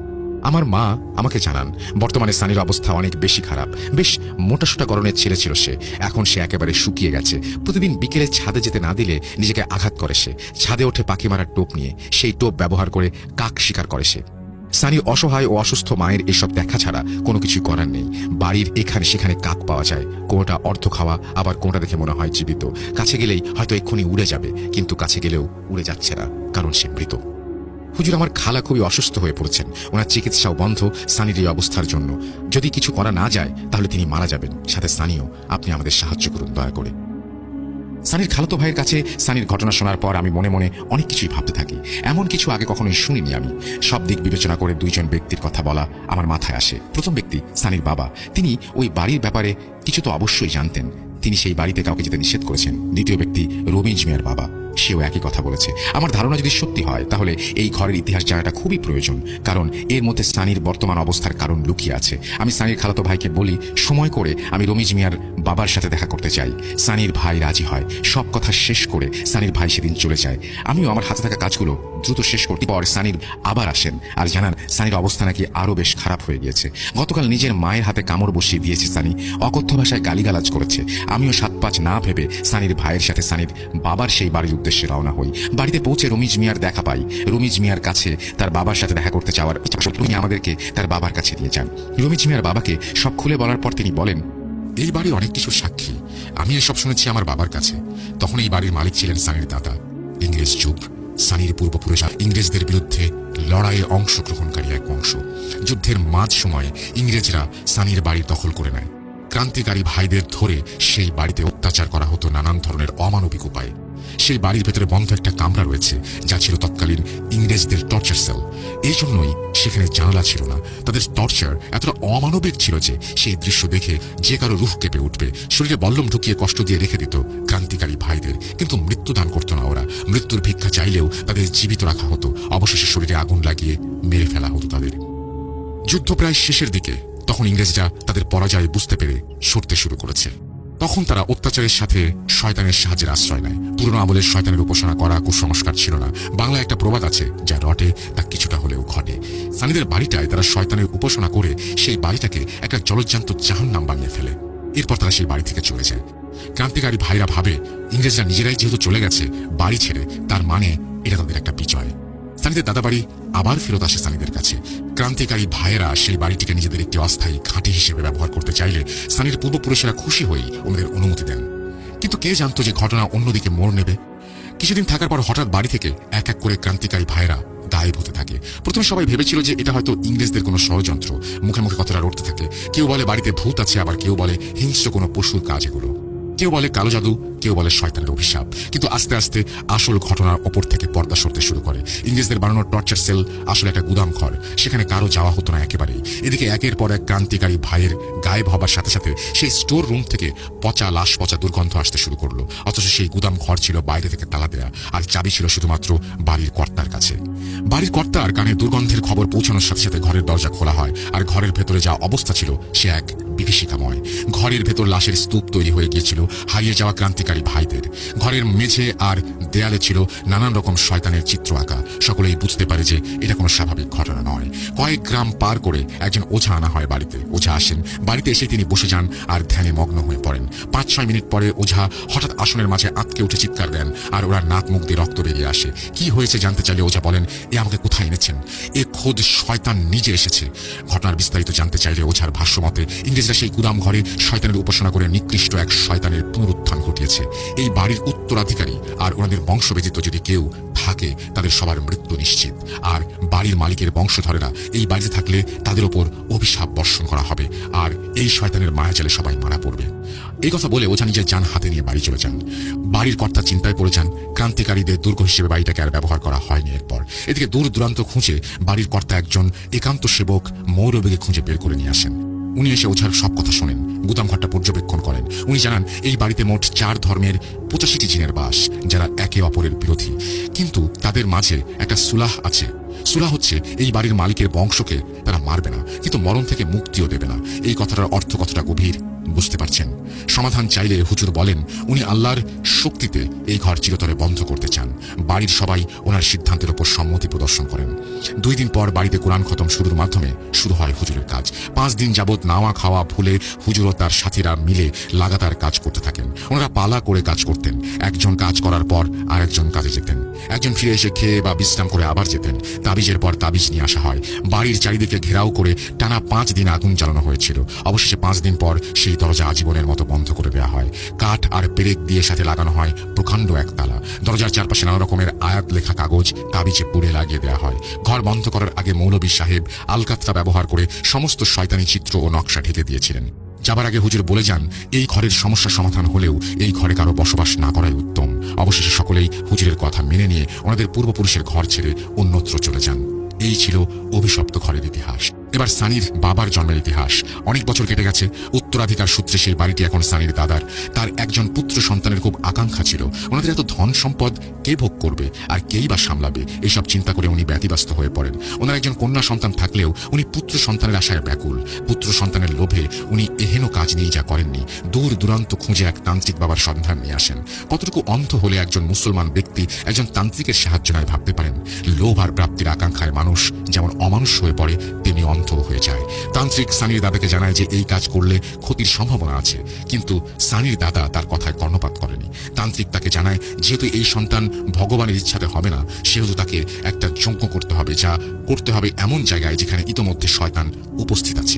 আমার মা আমাকে জানান বর্তমানে সানির অবস্থা অনেক বেশি খারাপ। বেশ মোটাসোটা গড়নের ছেলে ছিল সে, এখন সে একেবারে শুকিয়ে গেছে। প্রতিদিন বিকেলে ছাদে যেতে না দিলে নিজেকে আঘাত করে সে। ছাদে ওঠে পাখি মারার টোপ নিয়ে, সেই টোপ ব্যবহার করে কাক শিকার করে সে। সানির অসহায় ও অসুস্থ মায়ের এসব দেখা ছাড়া কোনো কিছুই করার নেই। বাড়ির এখানে সেখানে কাক পাওয়া যায়, কোনোটা অর্ধ খাওয়া, আবার কোনোটা দেখে মনে হয় জীবিত। কাছে গেলেই হয়তো এক্ষুনি উড়ে যাবে, কিন্তু কাছে গেলেও উড়ে যাচ্ছে না, কারণ সে মৃত। হুজুর, আমার খালা খুবই অসুস্থ হয়ে পড়েছেন। ওনার চিকিৎসাও বন্ধ সানির এই অবস্থার জন্য। যদি কিছু করা না যায় তাহলে তিনি মারা যাবেন, সাথে সানিও। আপনি আমাদের সাহায্য করুন দয়া করে। সানির খালাতো ভাইয়ের কাছে সানির ঘটনা শোনার পর আমি মনে মনে অনেক কিছুই ভাবতে থাকি। এমন কিছু আগে কখনোই শুনিনি আমি। সব দিক বিবেচনা করে দুইজন ব্যক্তির কথা বলা আমার মাথায় আসে। প্রথম ব্যক্তি সানির বাবা। তিনি ওই বাড়ির ব্যাপারে কিছু তো অবশ্যই জানতেন। তিনি সেই বাড়িতে কাউকে যেতে নিষেধ করেছেন। দ্বিতীয় ব্যক্তি রমিজ মিয়ার বাবা। সেও একই কথা বলেছে। আমার ধারণা যদি সত্যি হয় তাহলে এই ঘরের ইতিহাস জানাটা খুবই প্রয়োজন, কারণ এর মধ্যে সানির বর্তমান অবস্থার কারণ লুকিয়ে আছে। আমি সানির খালাতো ভাইকে বলি সময় করে আমি রমিজ মিয়ার বাবার সাথে দেখা করতে চাই। সানির ভাই রাজি হয়। সব কথা শেষ করে সানির ভাই সেদিন চলে যায়। আমিও আমার হাতে থাকা কাজগুলো দ্রুত শেষ করতে পর সানির আবার আসেন আর জানান সানির অবস্থা নাকি আরো বেশ খারাপ হয়ে গিয়েছে। গতকাল নিজের মায়ের হাতে কামড় বসিয়ে দিয়েছে সানি। অকথ্য ভাষায় গালিগালাজ করেছে। আমিও 7-5 না ভেবে সানির ভাইয়ের সাথে সানির বাবার সেই বাড়ির উদ্দেশ্যে রওনা হই। বাড়িতে পৌঁছে রমিজ মিয়ার দেখা পাই। রমিজ মিয়ার কাছে তার বাবার সাথে দেখা করতে চাওয়ার উনি আমাদেরকে তার বাবার কাছে নিয়ে যান। রমিজ মিয়ার বাবাকে সব খুলে বলার পর তিনি বলেন, এই বাড়ি অনেক কিছুর সাক্ষী। আমি এসব শুনেছি আমার বাবার কাছে। তখন এই বাড়ির মালিক ছিলেন সানির দাদা। ইংরেজ যুগ, সানির পূর্বপুরুষরা ইংরেজদের বিরুদ্ধে লড়াইয়ে অংশগ্রহণকারী এক বংশ। যুদ্ধের মাঝ সময়ে ইংরেজরা সানির বাড়ি দখল করে নেয়। ক্রান্তিকারী ভাইদের ধরে সেই বাড়িতে অত্যাচার করা হতো নানান ধরনের অমানবিক উপায়ে। সেই বাড়ির ভেতরে বন্ধ একটা কামরা রয়েছে, যা ছিল তৎকালীন ইংরেজদের টর্চার সেল। এই জন্যই সেখানে জানালা ছিল না। তাদের টর্চার এতটা অমানবিক ছিল যে সেই দৃশ্য দেখে যে কারো রুহ কেঁপে উঠবে। শরীরে বল্লম ঢুকিয়ে কষ্ট দিয়ে রেখে দিত ক্রান্তিকারী ভাইদের, কিন্তু মৃত্যু দান করতো না ওরা। মৃত্যুর ভিক্ষা চাইলেও তাদের জীবিত রাখা হতো। অবশেষে শরীরে আগুন লাগিয়ে মেরে ফেলা হতো তাদের। যুদ্ধ প্রায় শেষের দিকে। তখন ইংরেজরা তাদের পরাজয় বুঝতে পেরে সরতে শুরু করেছে। তখন তারা অত্যাচারের সাথে শয়তানের সাহায্যের আশ্রয় নেয়। পুরনো আমলের শয়তানের উপাসনা করা কুসংস্কার ছিল না। বাংলায় একটা প্রবাদ আছে, যা রটে তা কিছুটা হলেও ঘটে। সানিদের বাড়িটায় তারা শয়তানের উপাসনা করে সেই বাড়িটাকে একটা জলজ্জান্ত জাহান্নাম বানিয়ে ফেলে। এরপর তারা সেই বাড়ি থেকে চলে যায়। ক্রান্তিকারী ভাইরা ভাবে ইংরেজরা নিজেরাই যেহেতু চলে গেছে বাড়ি ছেড়ে, তার মানে এটা তাদের একটা বিজয়। সানিদের দাদাবাড়ি আবার ফেরত আসে সানিদের কাছে। ক্রান্তিকারী ভাইয়েরা সেই বাড়িটিকে নিজেদের একটি অস্থায়ী ঘাঁটি হিসেবে ব্যবহার করতে চাইলে সানির পূর্বপুরুষেরা খুশি হয়েই ওদের অনুমতি দেন। কিন্তু কে জানতো যে ঘটনা অন্যদিকে মোড় নেবে। কিছুদিন থাকার পর হঠাৎ বাড়ি থেকে এক এক করে ক্রান্তিকারী ভাইয়েরা গায়েব হতে থাকে। প্রথমে সবাই ভেবেছিল যে এটা হয়তো ইংরেজদের কোনো ষড়যন্ত্র। মুখে মুখে কথাটা রটতে থাকে। কেউ বলে বাড়িতে ভূত আছে, আবার কেউ বলে হিংস্র কোনো পশুর কাজ এগুলো। কেউ বলে কালো জাদু, কেউ বলে শয়তানের অভিশাপ। কিন্তু আস্তে আস্তে আসল ঘটনার ওপর থেকে পর্দা সরতে শুরু করে। ইংরেজদের বানানো টর্চার সেল আসলে একটা গুদাম ঘর, সেখানে কারো যাওয়া হতো না একেবারেই। এদিকে একের পর এক ক্রান্তিকারী ভাইয়ের গায়েব হবার সাথে সাথে সেই স্টোর রুম থেকে পচা লাশ পচা দুর্গন্ধ আসতে শুরু করলো। অথচ সেই গুদাম ঘর ছিল বাইরে থেকে তালা দেয়া, আর চাবি ছিল শুধুমাত্র বাড়ির কর্তার কাছে। বাড়ির কর্তার কানে দুর্গন্ধের খবর পৌঁছানোর সাথে সাথে ঘরের দরজা খোলা হয়, আর ঘরের ভেতরে যা অবস্থা ছিল সে এক বিভীষিকাময়। ঘরের ভেতর লাশের স্তূপ তৈরি হয়ে গিয়েছিল হারিয়ে যাওয়া ক্রান্তিকারী ভাইদের। ঘরের মেঝে আর দেয়ালে ছিল নানান রকম শয়তানের চিত্র আঁকা। সকলেই বুঝতে পারে যে এটা কোনো স্বাভাবিক ঘটনা নয়। কয়েক গ্রাম পার করে একজন ওঝা আনা হয় বাড়িতে। ওঝা আসেন, বাড়িতে এসে তিনি বসে যান আর ধ্যানে মগ্ন হয়ে পড়েন। 5-6 মিনিট পরে ওঝা হঠাৎ আসনের মাঝে আঁতকে উঠে চিৎকার দেন, আর ওরা নাক মুখ দিয়ে রক্ত বেরিয়ে আসে। কি হয়েছে জানতে চাইলে ওঝা বলেন, এ আমাকে কোথায় এনেছেন? এ খোদ শয়তান নিজে এসেছে। ঘটনার বিস্তারিত জানতে চাইলে ওঝার ভাষ্য মতে ইংরেজরা সেই গুদাম ঘরে শয়তানের উপাসনা করে নিকৃষ্ট এক শয়তানের পুনরুত্থান ঘটিয়েছে। এই বাড়ির উত্তরাধিকারী আর ওনাদের বংশবেদিত যদি কেউ থাকে তাদের সবার মৃত্যু নিশ্চিত। আর বাড়ির মালিকের বংশধরেরা এই বাড়িতে থাকলে তাদের ওপর অভিশাপ বর্ষণ করা হবে, আর এই শয়তানের মায়াজালে সবাই মারা পড়বে। এই কথা বলে ওঝা নিজের যান হাতে নিয়ে বাড়ি চলে যান। বাড়ির কর্তা চিন্তায় পড়ে যান। ক্রান্তিকারীদের দুর্গ হিসেবে বাড়িটাকে আর ব্যবহার করা হয়নি এরপর। এদিকে দূর দূরান্ত খুঁজে বাড়ির কর্তা একজন একান্ত সেবক মৌরবেগে খুঁজে বের করে নিয়ে আসেন। উনি এসে ওঝার সব কথা শোনেন, গুদাম ঘরটা পর্যবেক্ষণ করেন। উনি জানান এই বাড়িতে মোট 4 ধর্মের 85টি জিনের বাস, যারা একে অপরের বিরোধী, কিন্তু তাদের মাঝে একটা সুলাহ আছে। সুলাহ হচ্ছে এই বাড়ির মালিকের বংশকে তারা মারবে না, কিন্তু মরণ থেকে মুক্তিও দেবে না। এই কথাটার অর্থ কতটা গভীর বুঝতে পারছেন? সমাধান চাইলে হুজুর বলেন উনি আল্লাহর শক্তিতে এই ঘর চিরতরে বন্ধ করতে চান। বাড়ির সবাই ওনার সিদ্ধান্তের উপর সম্মতি প্রদর্শন করেন। 2 দিন পর বাড়িতে কোরআন খতম শুরুর মাধ্যমে শুরু হয় হুজুরের কাজ। 5 দিন যাবৎ নাওয়া খাওয়া ভুলে হুজুর ও তার সাথীরা মিলে লাগাতার কাজ করতে থাকেন। ওনারা পালা করে কাজ করতেন। একজন কাজ করার পর আরেকজন কাজে যেতেন। একজন ফিরে এসে খেয়ে বা বিশ্রাম করে আবার যেতেন। তাবিজের পর তাবিজ নিয়ে আসা হয়। বাড়ির চারিদিকে ঘেরাও করে টানা 5 দিন আগুন জ্বালানো হয়েছিল। অবশেষে 5 দিন পর সেই দরজা আজীবনের মতো বন্ধ করে দেওয়া হয়। কাঠ আর পেরেক দিয়ে সাথে লাগানো হয় প্রকাণ্ড এক তালা। দরজার চারপাশে নানা রকমের আয়াত লেখা কাগজ তাবিজে পুড়ে লাগিয়ে দেওয়া হয়। ঘর বন্ধ করার আগে মৌলভী সাহেব আলকাতরা ব্যবহার করে সমস্ত শয়তানি চিত্র ও নকশা ঢেকে দিয়েছিলেন। যাবার আগে হুজুর বলে যান এই ঘরের সমস্যা সমাধান হলেও এই ঘরে কারো বসবাস না করাই উত্তম। অবশেষে সকলেই হুজুরের কথা মেনে নিয়ে ওনাদের পূর্বপুরুষের ঘর ছেড়ে অন্যত্র চলে যান। এই ছিল অভিশপ্ত ঘরের ইতিহাস। এবার সানির বাবার জন্মের ইতিহাস। অনেক বছর কেটে গেছে। উত্তরাধিকার সূত্রে সেই বাড়িটি এখন সানির দাদার। তার একজন পুত্র সন্তানের খুব আকাঙ্ক্ষা ছিল। ওনাদের এত ধন সম্পদ কে ভোগ করবে আর কেই বা সামলাবে, এইসব চিন্তা করে উনি ব্যতিব্যস্ত হয়ে পড়েন। ওনার একজন কন্যা সন্তান থাকলেও উনি পুত্র সন্তানের আশায় ব্যাকুল। পুত্র সন্তানের লোভে উনি এহেন কাজ নিয়ে যা করেননি, দূর দূরান্ত খুঁজে এক তান্ত্রিক বাবার সন্ধান নিয়ে আসেন। কতটুকু অন্ধ হলে একজন মুসলমান ব্যক্তি একজন তান্ত্রিকের সাহায্য নেয় ভাবতে পারেন। লোভ আর প্রাপ্তির আকাঙ্ক্ষায় মানুষ যেমন অমানুষ হয়ে পড়ে, তেমনি অন্ধ হয়ে যায়। তান্ত্রিক সানির দাদাকে জানায় যে এই কাজ করলে ক্ষতির সম্ভাবনা আছে, কিন্তু সানির দাদা তার কথায় কর্ণপাত করেনি। তান্ত্রিক তাকে জানায় যেহেতু এই সন্তান ভগবানের ইচ্ছাতে হবে না, সেহেতু তাকে একটা যজ্ঞ করতে হবে, যা করতে হবে এমন জায়গায় যেখানে ইতোমধ্যে শয়তান উপস্থিত আছে।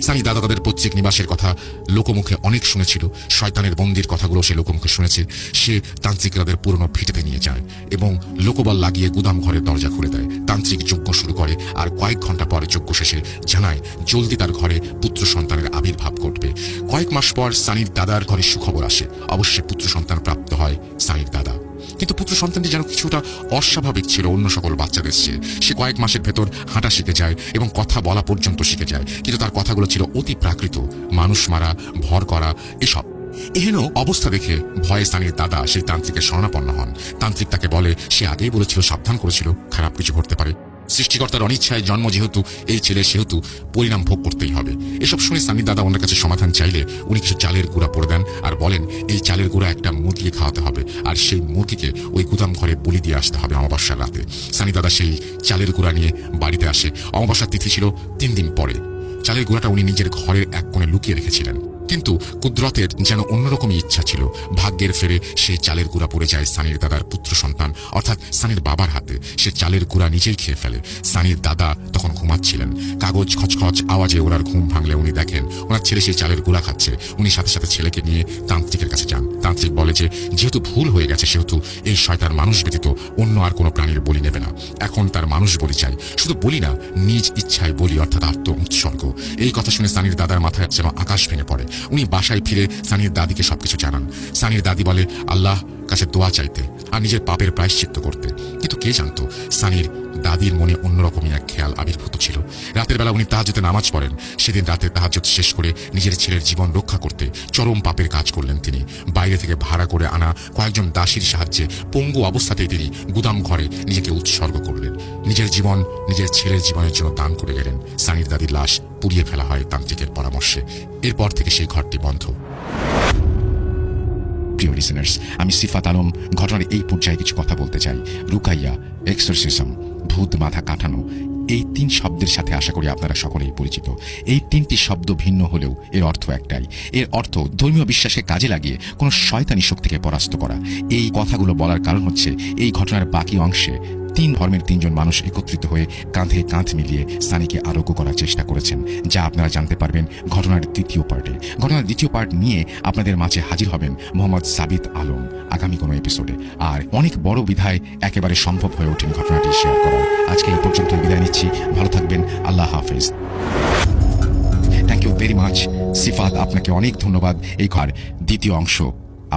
সানি দাদা তাদের পৈতৃক নিবাসের কথা লোকমুখে অনেক শুনেছিল। শয়তানের বন্দির কথাগুলো সে লোকমুখে শুনেছে। সে তান্ত্রিক তাদের পুরনো ভিটেতে নিয়ে যায় এবং লোকবল লাগিয়ে গুদাম ঘরের দরজা খুলে দেয়। তান্ত্রিক যজ্ঞ শুরু করে, আর কয়েক ঘন্টা পরে যজ্ঞ শেষে জানায় জলদি তার ঘরে পুত্র সন্তানের আবির্ভাব ঘটবে। কয়েক মাস পর সানির দাদার ঘরে সুখবর আসে। অবশ্যই পুত্র সন্তান প্রাপ্ত হয় সানির দাদা। কিন্তু পুত্র সন্তানটি যেন কিছুটা অস্বাভাবিক ছিল অন্য সকল বাচ্চাদের চেয়ে। সে কয়েক মাসের ভেতর হাঁটা শিখে যায় এবং কথা বলা পর্যন্ত শিখে যায়, কিন্তু তার কথাগুলো ছিল অতি প্রাকৃত, মানুষ মারা, ভর করা, এসব। এহেন অবস্থা দেখে ভয়ে সানির দাদা সেই তান্ত্রিকের শরণাপন্ন হন। তান্ত্রিক তাকে বলে সে আগেই বলেছিল, সাবধান করেছিল, খারাপ কিছু ঘটতে পারে। সৃষ্টিকর্তার অনিচ্ছায় জন্ম যেহেতু এই ছেলে, সেহেতু পরিণাম ভোগ করতেই হবে। এসব শুনে সানির দাদা ওনার কাছে সমাধান চাইলে উনি কিছু চালের গুঁড়া পড়ে দেন আর বলেন এই চালের গুঁড়া একটা মুরগিকে খাওয়াতে হবে, আর সেই মুরগিকে ওই গুদাম ঘরে বলি দিয়ে আসতে হবে অমাবস্যার রাতে। সানি দাদা সেই চালের গুঁড়া নিয়ে বাড়িতে আসে। অমাবস্যার তিথি ছিল 3 দিন পরে। চালের গুঁড়াটা উনি নিজের ঘরের এক কোণে লুকিয়ে রেখেছিলেন। কিন্তু কুদরতের যেন অন্যরকমই ইচ্ছা ছিল। ভাগ্যের ফেরে সেই চালের গুঁড়া পড়ে যায় সানির দাদার পুত্র সন্তান অর্থাৎ সানির বাবার হাতে। সে চালের গুঁড়া নিজেই খেয়ে ফেলে। সানির দাদা তখন ঘুমাচ্ছিলেন। কাগজ খচখচ আওয়াজে ওনার ঘুম ভাঙলে উনি দেখেন ওনার ছেলে সেই চালের গুঁড়া খাচ্ছে। উনি সাথে সাথে ছেলেকে নিয়ে তান্ত্রিকের কাছে যান। তান্ত্রিক বলে যে যেহেতু ভুল হয়ে গেছে সেহেতু এই শয়তান মানুষ ব্যতীত অন্য আর কোনো প্রাণীর বলি নেবে না। এখন তার মানুষ বলি চাই, শুধু বলি না, নিজ ইচ্ছায় বলি অর্থাৎ আত্ম উৎসর্গ। এই কথা শুনে সানির দাদার মাথায় যেন আকাশ ভেঙে পড়ে। উনি বাসায় ফিরে সানির দাদিকে সবকিছু জানান। সানির দাদি বলে আল্লাহ কাছে দোয়া চাইতে আর নিজের পাপের প্রায়শ্চিত্ত করতে। কিন্তু কে জানতো সানির দাদির মনে অন্যরকমই এক খেয়াল আবির্ভূত ছিল। রাতের বেলা উনি তাহাজ্জুদে নামাজ পড়েন। সেদিন রাতে তাহাজ্জুদ শেষ করে নিজের ছেলের জীবন রক্ষা করতে চরম পাপের কাজ করলেন তিনি। বাইরে থেকে ভাড়া করে আনা কয়েকজন দাসীর সাহায্যে পঙ্গু অবস্থাতেই তিনি গুদাম ঘরে নিজেকে উৎসর্গ করলেন। নিজের জীবন নিজের ছেলের জীবনের জন্য দান করে গেলেন। সানির দাদির লাশ পুড়িয়ে ফেলা হয় তান্ত্রিকের পরামর্শে। এরপর থেকে সেই ঘরটি বন্ধ। প্রিয় লিসেনার্স, আমি সিফাত আলম ঘটনার এই পর্যায়ে কিছু কথা বলতে চাই। রুকাইয়া, এক্সরসিজম, ভূত মাথা কাটানো, এই 3 শব্দের সাথে আশা করি আপনারা সকলেই পরিচিত। এই 3টি শব্দ ভিন্ন হলেও এর অর্থ একটাই। এর অর্থ ধর্মীয় বিশ্বাসকে কাজে লাগিয়ে কোনো শয়তানি শক্তিকে পরাস্ত করা। এই কথাগুলো বলার কারণ হচ্ছে এই ঘটনার বাকি অংশে 3 ধর্মের 3 জন মানুষ একত্রিত হয়ে কাঁধে কাঁধ মিলিয়ে সানিকে আরোগ্য করার চেষ্টা করেছেন, যা আপনারা জানতে পারবেন ঘটনার 2য় পার্টে। ঘটনার 2য় পার্ট নিয়ে আপনাদের মাঝে হাজির হবেন মোহাম্মদ সাবিত আলম আগামী কোনো এপিসোডে। আর অনেক বড় বিধায় একেবারে সম্ভব হয়ে ওঠেন ঘটনাটি শেয়ার করার। আজকে এই পর্যন্ত বিদায় নিচ্ছি। ভালো থাকবেন। আল্লাহ হাফেজ। থ্যাংক ইউ ভেরি মাচ সিফাত, আপনাকে অনেক ধন্যবাদ। এই ঘর 2য় অংশ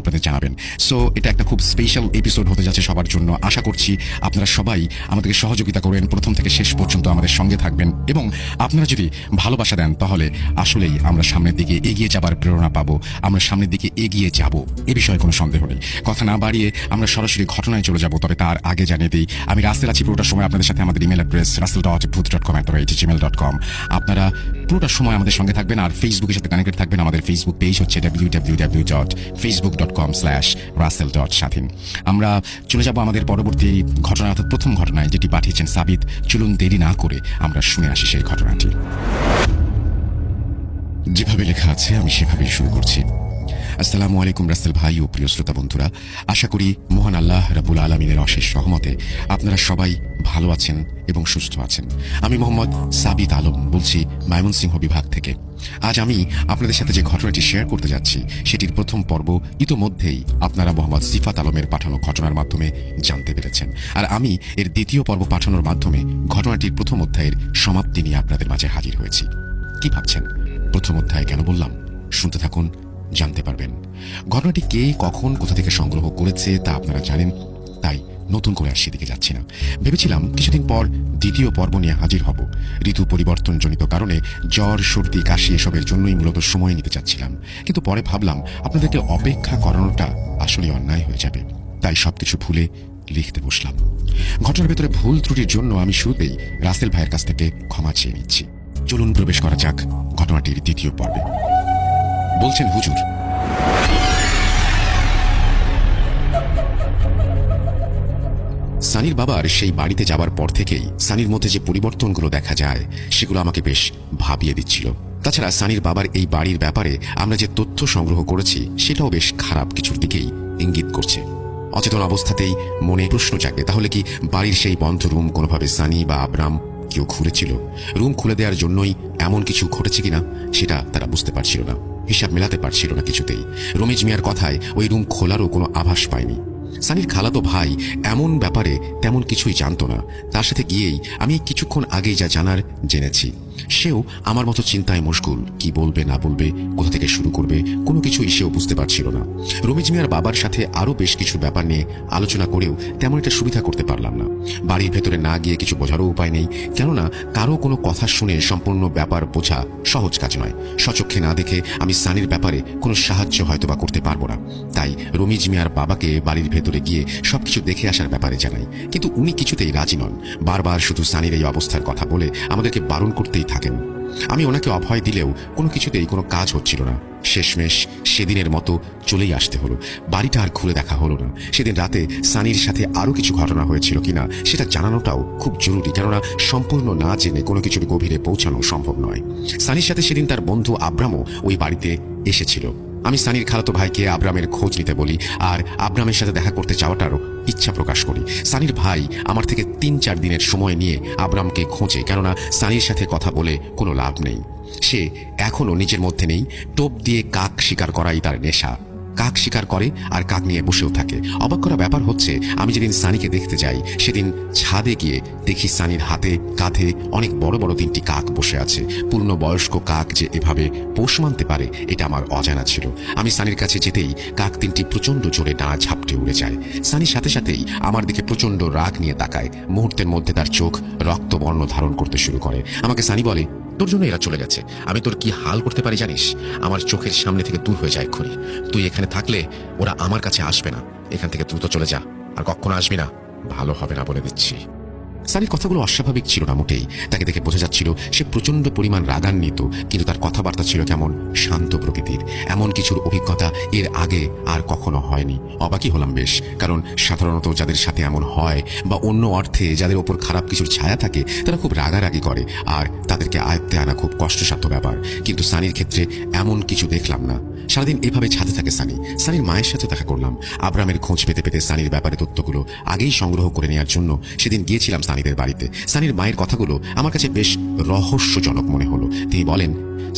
আপনাদের জানাবেন। সো এটা একটা খুব স্পেশাল এপিসোড হতে যাচ্ছে সবার জন্য। আশা করছি আপনারা সবাই আমাদেরকে সহযোগিতা করবেন, প্রথম থেকে শেষ পর্যন্ত আমাদের সঙ্গে থাকবেন এবং আপনারা যদি ভালোবাসা দেন তাহলে আসলেই আমরা সামনের দিকে এগিয়ে যাবার প্রেরণা পাবো। আমরা সামনের দিকে এগিয়ে যাব, এ বিষয়ে কোনো সন্দেহ নেই। কথা না বাড়িয়ে আমরা সরাসরি ঘটনায় চলে যাব। তবে তার আগে জানিয়ে দিই, আমি রাসেল আছি পুরোটা সময় আপনাদের সাথে। আমাদের ইমেল অ্যাড্রেস rasel.booth.com@gmail.com। আপনারা পুরোটা সময় আমাদের সঙ্গে থাকবেন আর ফেসবুকের সাথে কানেক্টেড থাকবেন। আমাদের ফেসবুক পেজ হচ্ছে www.facebook.com/rasel.স্বাধীন। আমরা চলে যাব আমাদের পরবর্তী ঘটনা অর্থাৎ প্রথম ঘটনায়, যেটি পাঠিয়েছেন সাবিত। চলুন দেরি না করে আমরা শুনে আসি সেই ঘটনাটি। যেভাবে লেখা আছে আমি সেভাবেই শুরু করছি। আসসালামু আলাইকুম রাসেল ভাই ও প্রিয় শ্রোতা বন্ধুরা, আশা করি মহান আল্লাহ রাব্বুল আলামিনের অশেষ রহমতে আপনারা সবাই ভালো আছেন এবং সুস্থ আছেন। আমি মোহাম্মদ সাবিত আলম বলছি ময়মনসিংহ বিভাগ থেকে। আজ আমি আপনাদের সাথে যে ঘটনাটি শেয়ার করতে যাচ্ছি সেটির প্রথম পর্ব ইতোমধ্যেই আপনারা মোহাম্মদ সিফাত আলমের পাঠানো ঘটনার মাধ্যমে জানতে পেরেছেন। আর আমি এর 2য় পর্ব পাঠানোর মাধ্যমে ঘটনাটির প্রথম অধ্যায়ের সমাপ্তি নিয়ে আপনাদের মাঝে হাজির হয়েছি। কি ভাবছেন প্রথম অধ্যায় কেন বললাম? শুনতে থাকুন, জানতে পারবেন। ঘটনাটি কে কখন কোথা থেকে সংগ্রহ করেছে তা আপনারা জানেন, তাই নতুন করে আর সেদিকে যাচ্ছি না। ভেবেছিলাম কিছুদিন পর 2য় পর্ব নিয়ে হাজির হব। ঋতু পরিবর্তনজনিত কারণে জ্বর, সর্দি, কাশি এসবের জন্যই মূলত সময় নিতে চাচ্ছিলাম। কিন্তু পরে ভাবলাম আপনাদেরকে অপেক্ষা করানোটা আসলে অন্যায় হয়ে যাবে, তাই সবকিছু ভুলে লিখতে বসলাম। ঘটনার ভেতরে ভুল ত্রুটির জন্য আমি শুরুতেই রাসেল ভাইয়ের কাছ থেকে ক্ষমা চেয়ে নিচ্ছি। চলুন প্রবেশ করা যাক ঘটনাটির 2য় পর্বে। বলছেন হুজুর, সানির বাবার সেই বাড়িতে যাবার পর থেকেই সানির মধ্যে যে পরিবর্তনগুলো দেখা যায় সেগুলো আমাকে বেশ ভাবিয়ে দিচ্ছিল। তাছাড়া সানির বাবার এই বাড়ির ব্যাপারে আমরা যে তথ্য সংগ্রহ করেছি সেটাও বেশ খারাপ কিছুর দিকেই ইঙ্গিত করছে। অচেতন অবস্থাতেই মনে প্রশ্ন জাগে, তাহলে কি বাড়ির সেই বন্ধ রুম কোনোভাবে সানি বা আবরাম কেউ ঘুরেছিল? রুম খুলে দেওয়ার জন্যই এমন কিছু ঘটেছে কিনা সেটা তারা বুঝতে পারছিল না, হিসাব মেলাতে পারছিল না কিছুতেই। রমিজ মিয়ার কথায় ওই রুম খোলারও কোনো আভাস পায়নি। সানির খালাতো ভাই এমন ব্যাপারে তেমন কিছুই জানতো না। তার সাথে গিয়েই আমি কিছুক্ষণ আগেই যা জানার জেনেছি। সেও আমার মতো চিন্তায় মশগুল, কি বলবে না বলবে, কোথা থেকে শুরু করবে, কোনো কিছুই সেও বুঝতে পারছিল না। রমিজ মিয়ার বাবার সাথে আরও বেশ কিছু ব্যাপার নিয়ে আলোচনা করেও তেমন একটা সুবিধা করতে পারলাম না। বাড়ির ভেতরে না গিয়ে কিছু বোঝারও উপায় নেই, কেননা কারো কোনো কথা শুনে সম্পূর্ণ ব্যাপার বোঝা সহজ কাজ নয়। স্বচক্ষে না দেখে আমি সানির ব্যাপারে কোনো সাহায্য হয়তো বা করতে পারবো না। তাই রমিজ মিয়ার বাবাকে বাড়ির ভেতরে গিয়ে সবকিছু দেখে আসার ব্যাপারে জানাই, কিন্তু উনি কিছুতেই রাজি নন। বারবার শুধু সানির এই অবস্থার কথা বলে আমাদেরকে বারণ করতেই থাকেন। আমি ওনাকে অভয় দিলেও কোনো কিছুতেই কোনো কাজ হচ্ছিল না। শেষমেশ সেদিনের মতো চলেই আসতে হলো। বাড়িটা আর ঘুরে দেখা হলো না। সেদিন রাতে সানির সাথে আরো কিছু ঘটনা হয়েছিল কিনা সেটা জানানোটাও খুব জরুরি, কেননা সম্পূর্ণ না জেনে কোনো কিছুর গভীরে পৌঁছানো সম্ভব নয়। সানির সাথে সেদিন তার বন্ধু আব্রামও ওই বাড়িতে এসেছিল। আমি সানির খালাতো ভাইকে আব্রামের খোঁজ নিতে বলি আর আব্রামের সাথে দেখা করতে যাওয়াটারও ইচ্ছা প্রকাশ করি। সানির ভাই আমার থেকে ৩-৪ দিনের সময় নিয়ে আব্রামকে খোঁজে, কেননা সানির সাথে কথা বলে কোনো লাভ নেই। সে এখনো নিজের মধ্যে নেই। টোপ দিয়ে কাক শিকার করাই তার নেশা। কাক শিকার করে আর কাক নিয়ে বসেও থাকে। অবাক করা ব্যাপার হচ্ছে, আমি যেদিন সানিকে দেখতে যাই সেদিন ছাদে গিয়ে দেখি সানির হাতে কাঁধে অনেক বড় বড় 3টি কাক বসে আছে। পূর্ণ বয়স্ক কাক যে এভাবে পোষ মানতে পারে এটা আমার অজানা ছিল। আমি সানির কাছে যেতেই কাক 3টি প্রচন্ড জোরে ডানা ঝাপটে উড়ে যায়। সানির সাথে সাথেই আমার দিকে প্রচন্ড রাগ নিয়ে তাকায়। মুহূর্তের মধ্যে তার চোখ রক্তবর্ণ ধারণ করতে শুরু করে। আমাকে সানি বলে, তোর জন্য এরা চলে গেছে। আমি তোর কি হাল করতে পারি জানিস? আমার চোখের সামনে থেকে দূর হয়ে যায় এক্ষুনি। তুই এখানে থাকলে ওরা আমার কাছে আসবে না। এখান থেকে দ্রুত চলে যা, আর কখনো আসবি না। ভালো হবে না বলে দিচ্ছি। সানির কথাগুলো অস্বাভাবিক ছিল না মোটেই। তাকে দেখে বোঝা যাচ্ছিল সে প্রচন্ড পরিমাণ রাগান্বিত, কিন্তু তার কথাবার্তা ছিল কেমন শান্ত প্রকৃতির। এমন কিছুর অভিজ্ঞতা এর আগে আর কখনো হয়নি। অবাকই হলাম বেশ, কারণ সাধারণত যাদের সাথে এমন হয় বা অন্য অর্থে যাদের ওপর খারাপ কিছুর ছায়া থাকে তারা খুব রাগারাগি করে আর তাদেরকে আয়ত্তে আনা খুব কষ্টসাধ্য ব্যাপার। কিন্তু সানির ক্ষেত্রে এমন কিছু দেখলাম না। সারাদিন এভাবে ছাদে থাকে সানি। সানির মায়ের সাথে দেখা করলাম। আব্রামের খোঁজ পেতে পেতে সানির ব্যাপারে তথ্যগুলো আগেই সংগ্রহ করে নেওয়ার জন্য সেদিন গিয়েছিলাম সানিদের বাড়িতে। সানির মায়ের কথাগুলো আমার কাছে বেশ রহস্যজনক মনে হলো। তিনি বলেন,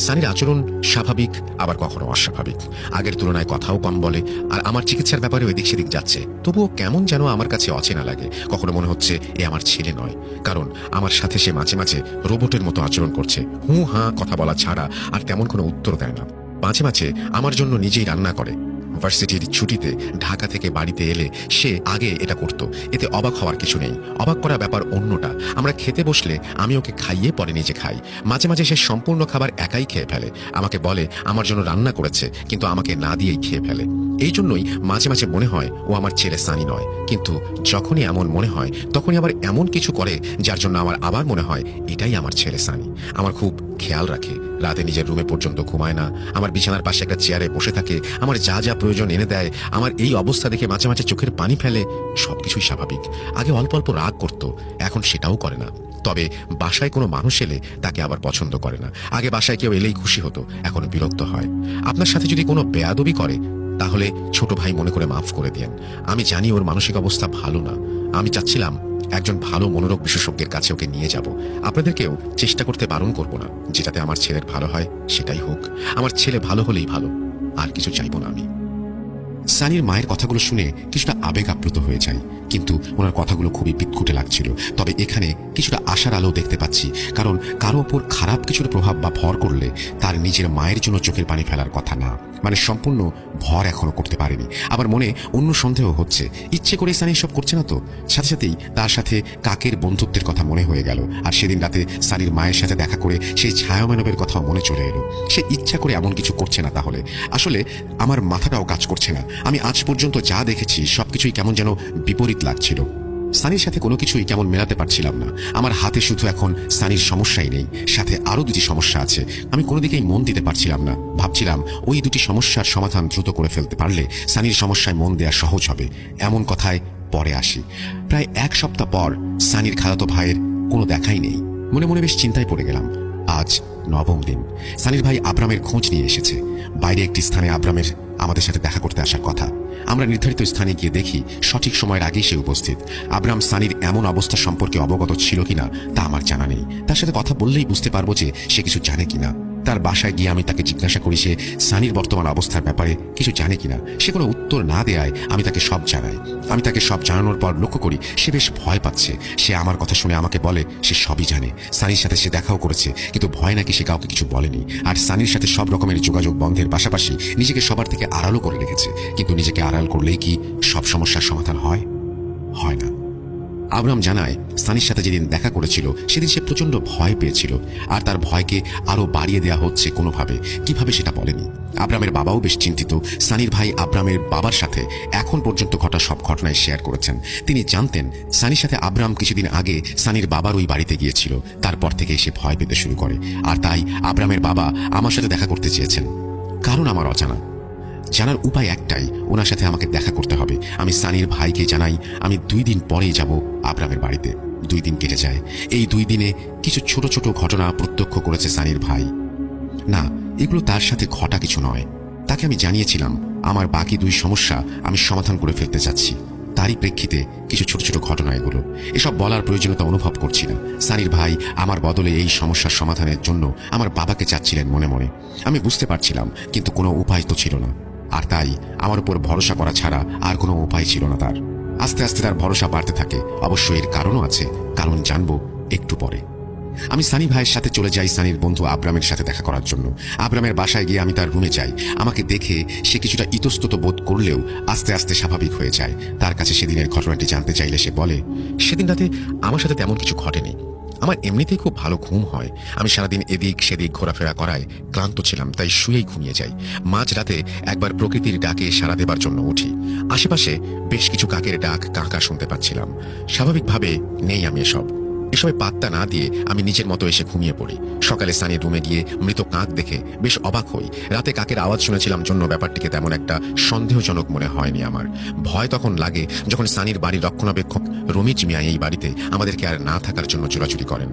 সানির আচরণ স্বাভাবিক, আবার কখনো অস্বাভাবিক। আগের তুলনায় কথাও কম বলে, আর আমার চিকিৎসার ব্যাপারে এদিক সেদিক যাচ্ছে। তবুও কেমন যেন আমার কাছে অচেনা লাগে। কখনো মনে হচ্ছে এ আমার ছেলে নয়, কারণ আমার সাথে সে মাঝে মাঝে রোবটের মতো আচরণ করছে। হু হা কথা বলা ছাড়া আর তেমন কোনো উত্তর দেয় না। মাঝে মাঝে আমার জন্য নিজেই রান্না করে। ভার্সিটির ছুটিতে ঢাকা থেকে বাড়িতে এলে সে আগে এটা করত। এতে অবাক হওয়ার কিছু নেই। অবাক করা ব্যাপার অন্যটা। আমরা খেতে বসলে আমি ওকে খাইয়ে পরে নিজে খাই। মাঝে মাঝে সে সম্পূর্ণ খাবার একাই খেয়ে ফেলে। আমাকে বলে আমার জন্য রান্না করেছে, কিন্তু আমাকে না দিয়েই খেয়ে ফেলে। এই জন্যই মাঝে মাঝে মনে হয় ও আমার ছেলে সানি নয়। কিন্তু যখনই এমন মনে হয় তখনই আবার এমন কিছু করে যার জন্য আমার আবার মনে হয় এটাই আমার ছেলে সানি। আমার খুব খেয়াল রাখে। রাতে নিজের রুমে পর্যন্ত ঘুমায় না। আমার বিছানার পাশে একটা চেয়ারে বসে থাকে। আমার যা যা প্রয়োজন এনে দেয়। আমার এই অবস্থা দেখে মাঝে মাঝে চোখের পানি ফেলে। সবকিছুই স্বাভাবিক। আগে অল্প অল্প রাগ করত, এখন সেটাও করে না। তবে বাসায় কোনো মানুষ এলে তাকে আবার পছন্দ করে না। আগে বাসায় কেউ এলেই খুশি হতো, এখন বিরক্ত হয়। আপনার সাথে যদি কোনো বেয়াদবি করে তাহলে ছোট ভাই মনে করে মাফ করে দেন। আমি জানি ওর মানসিক অবস্থা ভালো না। আমি চাচ্ছিলাম একজন ভালো মনোরোগ বিশেষজ্ঞের কাছে ওকে নিয়ে যাব। আপনাদেরকেও চেষ্টা করতে বারণ করব না। যেটাতে আমার ছেলের ভালো হয় সেটাই হোক। আমার ছেলে ভালো হলেই ভালো, আর কিছু চাইবো না আমি। সানির মায়ের কথাগুলো শুনে কিছুটা আবেগ আপ্লুত হয়ে যায়, কিন্তু ওনার কথাগুলো খুবই বিদঘুটে লাগছিল। তবে এখানে কিছুটা আশার আলো দেখতে পাচ্ছি, কারণ কারো ওপর খারাপ কিছুর প্রভাব বা ভর করলে তার নিজের মায়ের জন্য চোখের পানি ফেলার কথা না। মানে সম্পূর্ণ ভর এখনো করতে পারেনি। আবার মনে অন্য সন্দেহ হচ্ছে, ইচ্ছে করে সানি সব করছে না তো? সাথে সাথেই তার সাথে কাকের বন্ধুত্বের কথা মনে হয়ে গেল। আর সেদিন রাতে সানির মায়ের সাথে দেখা করে সেই ছায়ামানবের কথাও মনে চলে এলো। সে ইচ্ছা করে এমন কিছু করছে না তাহলে? আসলে আমার মাথাটাও কাজ করছে না। আমি আজ পর্যন্ত যা দেখেছি সবকিছুই কেমন যেন বিপরীত লাগছিল। সানির সাথে কোনো কিছুই কেমন মেলাতে পারছিলাম না। আমার হাতে শুধু এখন সানির সমস্যাই নেই, সাথে আরো 2টি সমস্যা আছে। আমি কোনো দিকেই মন দিতে পারছিলাম না। ভাবছিলাম ওই 2টি সমস্যার সমাধান দ্রুত করে ফেলতে পারলে সানির সমস্যায় মন দেওয়া সহজ হবে। এমন কথায় পরে আসি। প্রায় 1 সপ্তাহ পর সানির খালাতো ভাইয়ের কোনো দেখাই নেই। মনে মনে বেশ চিন্তায় পড়ে গেলাম। আজ 9ম দিন। সানির ভাই আব্রামের খোঁজ নিয়ে এসেছে। বাইরে একটি স্থানে আব্রামের আমাদের সাথে দেখা করতে আসার কথা। আমরা নির্ধারিত স্থানে গিয়ে দেখি সঠিক সময়ের আগেই সে উপস্থিত। আব্রাম সানির এমন অবস্থা সম্পর্কে অবগত ছিল কিনা তা আমার জানা নেই। তার সাথে কথা বললেই বুঝতে পারবো যে সে কিছু জানে কিনা। তার বাসায় গিয়ে আমি তাকে জিজ্ঞাসা করি সে সানির বর্তমান অবস্থার ব্যাপারে কিছু জানে কিনা। সে কোনো উত্তর না দেয়ায় আমি তাকে সব জানাই। আমি তাকে সব জানানোর পর লক্ষ্য করি সে বেশ ভয় পাচ্ছে। সে আমার কথা শুনে আমাকে বলে সে সবই জানে। সানির সাথে সে দেখাও করেছে, কিন্তু ভয় নাকি সে কাউকে কিছু বলেনি। আর সানির সাথে সব রকমের যোগাযোগ বন্ধের পাশাপাশি নিজেকে সবার থেকে আড়ালও করে রেখেছে। কিন্তু নিজেকে আড়াল করলেই কি সব সমস্যার সমাধান হয়? হয় না। আব্রাম জানায় সানির সাথে যেদিন দেখা করেছিল সেদিন সে প্রচন্ড ভয় পেয়েছিল, আর তার ভয়কে আরো বাড়িয়ে দেওয়া হচ্ছে কোনোভাবে। কিভাবে সেটা বলেনি। আব্রামের বাবাও বেশ চিন্তিত। সানির ভাই আব্রামের বাবার সাথে এখন পর্যন্ত ঘটা সব ঘটনায় শেয়ার করেছেন। তিনি জানতেন সানির সাথে আব্রাম কিছুদিন আগে সানির বাবার ওই বাড়িতে গিয়েছিল। তারপর থেকে সে ভয় পেতে শুরু করে, আর তাই আব্রামের বাবা আমার সাথে দেখা করতে চেয়েছেন। কারণ আমার অজানা। জানার উপায় একটাই, ওনার সাথে আমাকে দেখা করতে হবে। আমি সানির ভাইকে জানাই আমি 2 দিন পরেই যাব আব্রামের বাড়িতে। 2 দিন কেটে যায়। এই 2 দিনে কিছু ছোট ছোট ঘটনা প্রত্যক্ষ করেছে সানির ভাই। না, এগুলো তার সাথে ঘটা কিছু নয়। তাকে আমি জানিয়েছিলাম আমার বাকি 2 সমস্যা আমি সমাধান করে ফেলতে চাচ্ছি। তারই প্রেক্ষিতে কিছু ছোট ছোট ঘটনা এগুলো। এসব বলার প্রয়োজনীয়তা অনুভব করছি না। সানির ভাই আমার বদলে এই সমস্যার সমাধানের জন্য আমার বাবাকে চাচ্ছিলেন মনে মনে। আমি বুঝতে পারছিলাম, কিন্তু কোনো উপায় তো ছিল না। আর তাই আমার উপর ভরসা করা ছাড়া আর কোনো উপায় ছিল না তার। আস্তে আস্তে তার ভরসা বাড়তে থাকে। অবশ্য এর কারণও আছে, কারণ জানবো একটু পরে। আমি সানি ভাইয়ের সাথে চলে যাই সানির বন্ধু আব্রামের সাথে দেখা করার জন্য। আব্রামের বাসায় গিয়ে আমি তার রুমে যাই। আমাকে দেখে সে কিছুটা ইতস্তত বোধ করলেও আস্তে আস্তে স্বাভাবিক হয়ে যায়। তার কাছে সেদিনের ঘটনাটি জানতে চাইলে সে বলে, সেদিন রাতে আমার সাথে তেমন কিছু ঘটেনি। আমার এমনিতেই খুব ভালো ঘুম হয়। আমি সারাদিন এদিক সেদিক ঘোরাফেরা করায় ক্লান্ত ছিলাম, তাই শুয়েই ঘুমিয়ে যাই। মাঝরাতে একবার প্রকৃতির ডাকে সাড়া দেবার জন্য উঠি। আশেপাশে বেশ কিছু কাকের ডাক কাঁকা শুনতে পাচ্ছিলাম। স্বাভাবিকভাবে নেই আমি এসবে পাত্তা না দিয়ে আমি নিজের মতো এসে ঘুমিয়ে পড়ি। সকালে সানির রুমে গিয়ে মৃত কাক দেখে বেশ অবাক হই। রাতে কাকের আওয়াজ শুনেছিলাম জন্য ব্যাপারটিকে তেমন একটা সন্দেহজনক মনে হয়নি আমার। ভয় তখন লাগে যখন সানির বাড়ির রক্ষণাবেক্ষক রমিজ মিয়া এই বাড়িতে আমাদেরকে আর না থাকার জন্য চোরাচুরি করেন।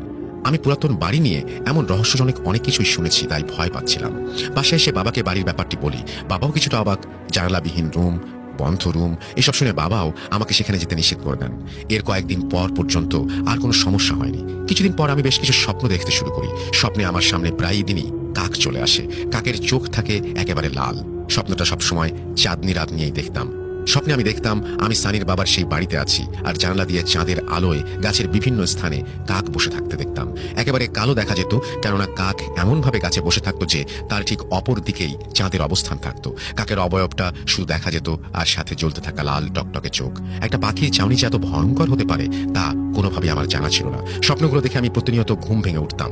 আমি পুরাতন বাড়ি নিয়ে এমন রহস্যজনক অনেক কিছুই শুনেছি, তাই ভয় পাচ্ছিলাম। বাসায় এসে বাবাকে বাড়ির ব্যাপারটি বলি। বাবাও কিছুটা অবাক। জানালাবিহীন রুম, বন্ধ রুম, এসব শুনে বাবাও আমাকে সেখানে যেতে নিষেধ করে দেন। এর কয়েকদিন পর পর্যন্ত আর কোনো সমস্যা হয়নি। কিছুদিন পর আমি বেশ কিছু স্বপ্ন দেখতে শুরু করি। স্বপ্নে আমার সামনে প্রায়ই দিনই কাক চলে আসে। কাকের চোখ থাকে একেবারে লাল। স্বপ্নটা সবসময় চাঁদনি রাত নিয়েই দেখতাম। স্বপ্নে আমি দেখতাম আমি সানির বাবার সেই বাড়িতে আছি, আর জানলা দিয়ে চাঁদের আলোয় গাছের বিভিন্ন স্থানে কাক বসে থাকতে দেখতাম। একেবারে কালো দেখা যেত, কেননা কাক এমনভাবে গাছে বসে থাকতো যে তার ঠিক অপর দিকেই চাঁদের অবস্থান থাকতো। কাকের অবয়বটা শুধু দেখা যেত, আর সাথে জ্বলতে থাকা লাল টকটকে চোখ। একটা পাখির চাউনি যে এত ভয়ঙ্কর হতে পারে তা কোনোভাবে আমার জানা ছিল না। স্বপ্নগুলো দেখে আমি প্রতিনিয়ত ঘুম ভেঙে উঠতাম।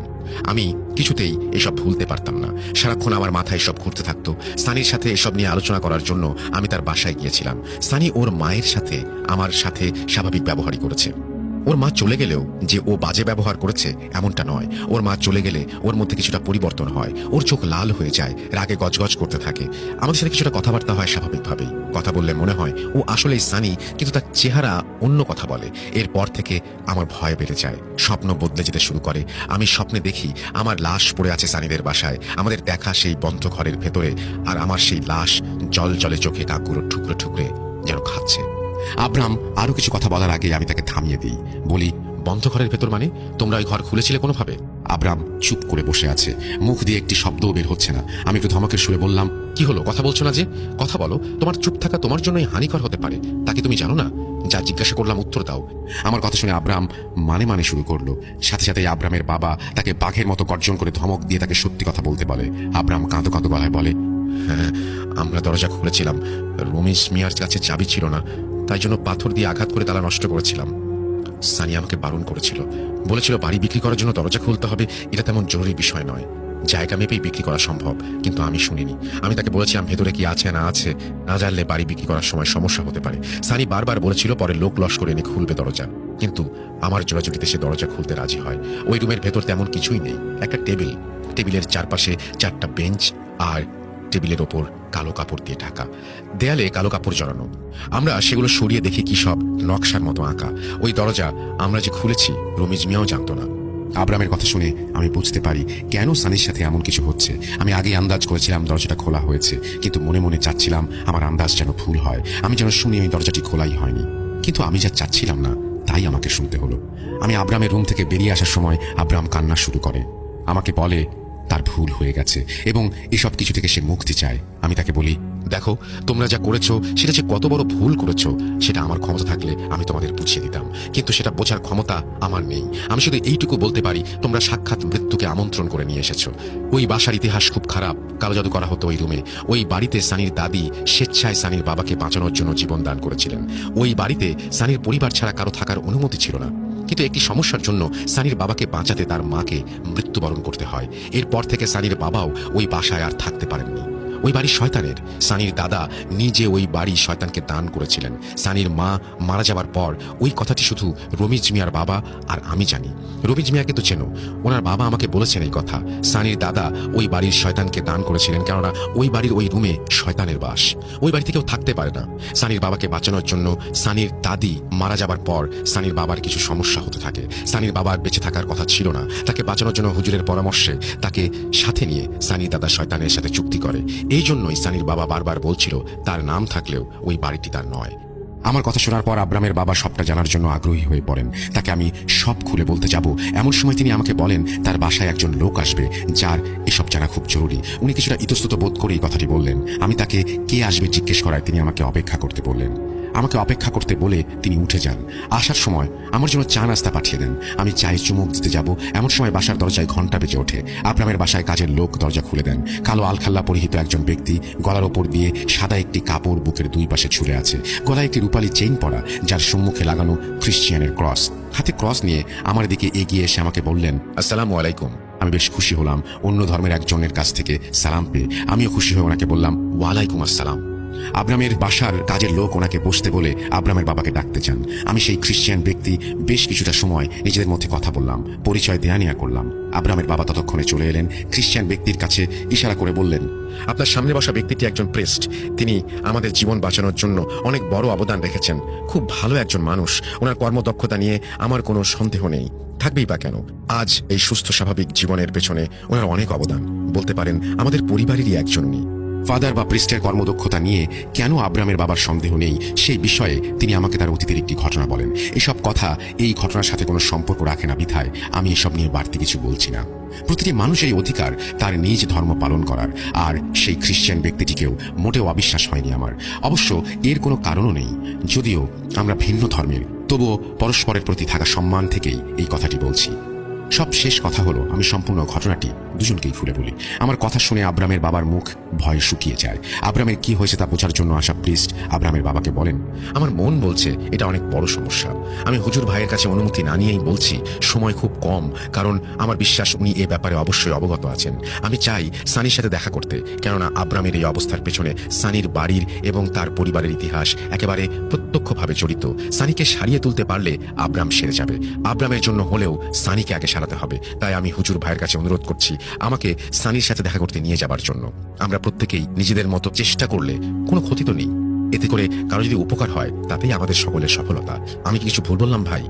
আমি কিছুতেই এসব ভুলতে পারতাম না। সারাক্ষণ আমার মাথায় সব ঘুরতে থাকতো। সানির সাথে এসব নিয়ে আলোচনা করার জন্য আমি তার বাসায় গিয়েছিলাম। সানি ওর মায়ের সাথে আমার সাথে স্বাভাবিক ব্যবহারই করেছে। ওর মা চলে গেলেও যে ও বাজে ব্যবহার করেছে এমনটা নয়। ওর মা চলে গেলে ওর মধ্যে কিছুটা পরিবর্তন হয়। ওর চোখ লাল হয়ে যায়, রাগে গজগজ করতে থাকে। আমাদের সাথে কিছুটা কথাবার্তা হয় স্বাভাবিকভাবেই। কথা বললে মনে হয় ও আসলেই সানি, কিন্তু তার চেহারা অন্য কথা বলে। এরপর থেকে আমার ভয় বেড়ে যায়। স্বপ্ন বদলে যেতে শুরু করে। আমি স্বপ্নে দেখি আমার লাশ পড়ে আছে সানিদের বাসায়, আমাদের দেখা সেই বন্ধ ঘরের ভেতরে, আর আমার সেই লাশ জল জলে চোখে কাকগুলো ঠুকরে ঠুকরে যেন খাচ্ছে। আব্রাম আরো কিছু কথা বলার আগে আমি তাকে থামিয়ে দিই। বলি, বন্ধ ঘরের ভেতর মানে? তোমরা ওই ঘর খুলেছিলে কোনোভাবে? আব্রাম চুপ করে বসে আছে। মুখ দিয়ে একটি শব্দও বের হচ্ছে না। আমি একটু ধমকের সুরে বললাম, কি হলো, কথা বলছো না যে? কথা বলো। তোমার চুপ থাকা তোমার জন্যই হানিকর হতে পারে, তাকে তুমি জানো না? যা জিজ্ঞাসা করলাম উত্তর দাও। আমার কথা শুনে আব্রাম মানে শুরু করলো। সাথে সাথে আব্রামের বাবা তাকে বাঘের মতো গর্জন করে ধমক দিয়ে তাকে সত্যি কথা বলতে বলে। আব্রাম কাঁদো কাঁদো গলায় বলে, হ্যাঁ, আমরা দরজা খুলেছিলাম। রমেশ মিয়ার কাছে চাবি ছিল না, তাই জন্য পাথর দিয়ে আঘাত করে তালা নষ্ট করেছিলাম। সানি আমাকে বারণ করেছিল, বলেছিল বাড়ি বিক্রি করার জন্য দরজা খুলতে হবে, এটা তেমন জরুরি বিষয় নয়, জায়গা মেপেই বিক্রি করা সম্ভব। কিন্তু আমি শুনিনি। আমি তাকে বলেছিলাম ভেতরে কি আছে না আছে না জানলে বাড়ি বিক্রি করার সময় সমস্যা হতে পারে। সানি বারবার বলেছিল পরে লোক লস করে এনে খুলবে দরজা, কিন্তু আমার জোড়াজুড়িতে সে দরজা খুলতে রাজি হয়। ওই রুমের ভেতর তেমন কিছুই নেই। একটা টেবিল, টেবিলের চারপাশে 4টা বেঞ্চ, আর টেবিলের ওপর কালো কাপড় দিয়ে ঢাকা। দেয়ালে কালো কাপড় জড়ানো। আমরা সেগুলো সরিয়ে দেখি কি সব নকশার মতো আঁকা। ওই দরজা আমরা যে খুলেছি রমিজ মিয়াও জানতো না। আব্রামের কথা শুনে আমি বুঝতে পারি কেন সানির সাথে এমন কিছু হচ্ছে। আমি আগেই আন্দাজ করেছিলাম দরজাটা খোলা হয়েছে, কিন্তু মনে মনে চাচ্ছিলাম আমার আন্দাজ যেন ভুল হয়। আমি যেন শুনি ওই দরজাটি খোলাই হয়নি, কিন্তু আমি যা চাচ্ছিলাম না তাই আমাকে শুনতে হলো। আমি আব্রামের রুম থেকে বেরিয়ে আসার সময় আব্রাম কান্না শুরু করে। আমাকে বলে তার ভুল হয়ে গেছে এবং এসব কিছু থেকে সে মুক্তি চায়। আমি তাকে বলি, দেখো, তোমরা যা করেছো সেটা যে কত বড় ভুল করেছো সেটা আমার ক্ষমতা থাকলে আমি তোমাদের বুঝিয়ে দিতাম, কিন্তু সেটা বোঝার ক্ষমতা আমার নেই। আমি শুধু এইটুকু বলতে পারি, তোমরা সাক্ষাৎ মৃত্যুকে আমন্ত্রণ করে নিয়ে এসেছো। ওই বাসার ইতিহাস খুব খারাপ। কালো জাদু করা হতো ওই রুমে। ওই বাড়িতে সানির দাদি স্বেচ্ছায় সানির বাবাকে বাঁচানোর জন্য জীবন দান করেছিলেন। ওই বাড়িতে সানির পরিবার ছাড়া কারো থাকার অনুমতি ছিল না, কিন্তু একটি সমস্যার জন্য সানির বাবাকে বাঁচাতে তার মাকে মৃত্যুবরণ করতে হয়। এরপর থেকে সানির বাবাও ওই বাসায় আর থাকতে পারেননি। ওই বাড়ি শয়তানের। সানির দাদা নিজে ওই বাড়ি শয়তানকে দান করেছিলেন। সানির মা মারা যাবার পর ওই কথাটি শুধু রমিজ মিয়ার বাবা আর আমি জানি। রমিজ মিয়াকে তো চেনো, ওনার বাবা আমাকে বলেছেন এই কথা। সানির দাদা ওই বাড়ির শয়তানকে দান করেছিলেন, কেননা ওই বাড়ির ওই রুমে শয়তানের বাস। ওই বাড়িতে কেউ থাকতে পারে না। সানির বাবাকে বাঁচানোর জন্য সানির দাদি মারা যাবার পর সানির বাবার কিছু সমস্যা হতে থাকে। সানির বাবার বেঁচে থাকার কথা ছিল না। তাকে বাঁচানোর জন্য হুজুরের পরামর্শে তাকে সাথে নিয়ে সানির দাদা শয়তানের সাথে চুক্তি করে। এই জন্যই সানির বাবা বারবার বলছিল তার নাম থাকলেও ওই বাড়িটি তার নয়। আমার কথা শোনার পর আব্রামের বাবা সবটা জানার জন্য আগ্রহী হয়ে পড়েন। তাকে আমি সব খুলে বলতে যাব, এমন সময় তিনি আমাকে বলেন তার বাসায় একজন লোক আসবে যার এসব জানা খুব জরুরি। উনি কিছুটা ইতস্তত বোধ করে এই কথাটি বললেন। আমি তাকে কে আসবে জিজ্ঞেস করায় তিনি আমাকে অপেক্ষা করতে বললেন। আমাকে অপেক্ষা করতে বলে তিনি উঠে যান। আসার সময় আমার জন্য চা নাস্তা পাঠিয়ে দেন। আমি চায়ে চুমুক দিতে যাব, এমন সময় বাসার দরজায় ঘন্টা বেজে ওঠে। আব্রামের বাসায় কাজের লোক দরজা খুলে দেন। কালো আলখাল্লা পরিহিত একজন ব্যক্তি, গলার ওপর দিয়ে সাদা একটি কাপড় বুকের দুই পাশে ঝুলে আছে। গলায় একটি রূপালী চেইন পরা, যার সম্মুখে লাগানো খ্রিশ্চিয়ানের ক্রস। হাতে ক্রস নিয়ে আমার দিকে এগিয়ে এসে আমাকে বললেন, আসসালামু আলাইকুম। আমি বেশ খুশি হলাম অন্য ধর্মের একজনের কাছ থেকে সালাম পেয়ে। আমিও খুশি হয়ে ওনাকে বললাম, ওয়ালাইকুম আসসালাম। আব্রামের বাসার কাজের লোক ওনাকে বসতে বলে আব্রামের বাবাকে ডাকতে চান। আমি সেই খ্রিশ্চিয়ান ব্যক্তি বেশ কিছুটা সময় নিজেদের মধ্যে কথা বললাম, পরিচয় দেয়া নেয়া করলাম। আব্রামের বাবা ততক্ষণে চলে এলেন। খ্রিশ্চিয়ান ব্যক্তির কাছে ইশারা করে বললেন, আপনার সামনে বসা ব্যক্তিটি একজন প্রেস্ট। তিনি আমাদের জীবন বাঁচানোর জন্য অনেক বড় অবদান রেখেছেন। খুব ভালো একজন মানুষ। ওনার কর্মদক্ষতা নিয়ে আমার কোনো সন্দেহ নেই, থাকবেই বা কেন। আজ এই সুস্থ স্বাভাবিক জীবনের পেছনে ওনার অনেক অবদান। বলতে পারেন আমাদের পরিবারেরই একজন উনি। ফাদার বা প্রিস্টের কর্মদক্ষতা নিয়ে কেন আব্রামের বাবার সন্দেহ নেই সেই বিষয়ে তিনি আমাকে তার অতীতের একটি ঘটনা বলেন। এসব কথা এই ঘটনার সাথে কোনো সম্পর্ক রাখে না বিধায় আমি এসব নিয়ে বাড়তি কিছু বলছি না। প্রতিটি মানুষেরই অধিকার তার নিজ ধর্ম পালন করার, আর সেই খ্রিশ্চান ব্যক্তিটিকেও মোটেও অবিশ্বাস হয়নি আমার। অবশ্য এর কোনো কারণও নেই। যদিও আমরা ভিন্ন ধর্মের, তবুও পরস্পরের প্রতি থাকা সম্মান থেকেই এই কথাটি বলছি। সব শেষ কথা হলো, আমি সম্পূর্ণ ঘটনাটি দুজনকেই খুলে বলি। আমার কথা শুনে আব্রামের বাবার মুখ ভয়ে শুকিয়ে যায়। আব্রামের কি হয়েছে তা বোঝার জন্য আসা প্রিস্ট আব্রামের বাবাকে বলেন, আমার মন বলছে এটা অনেক বড় সমস্যা। আমি হুজুর ভাইয়ের কাছে অনুমতি না নিয়েই বলছি, সময় খুব কম, কারণ আমার বিশ্বাস উনি এ ব্যাপারে অবশ্যই অবগত আছেন। আমি চাই সানির সাথে দেখা করতে, কেননা আব্রামের এই অবস্থার পেছনে সানির বাড়ির এবং তার পরিবারের ইতিহাস একেবারে প্রত্যক্ষভাবে জড়িত। সানিকে সারিয়ে তুলতে পারলে আব্রাম সেরে যাবে। আব্রামের জন্য হলেও সানিকে আগে সারাতে হবে। তাই আমি হুজুর ভাইয়ের কাছে অনুরোধ করছি আমাকে সানির সাথে দেখা করতে নিয়ে যাবার জন্য। আমরা প্রত্যেকেই নিজেদের মতো চেষ্টা করলে কোনো ক্ষতি তো নেই। এতে করে কারো যদি উপকার হয় তাতেই আমাদের সকলের সফলতা। আমি কি কিছু ভুল বললাম ভাই?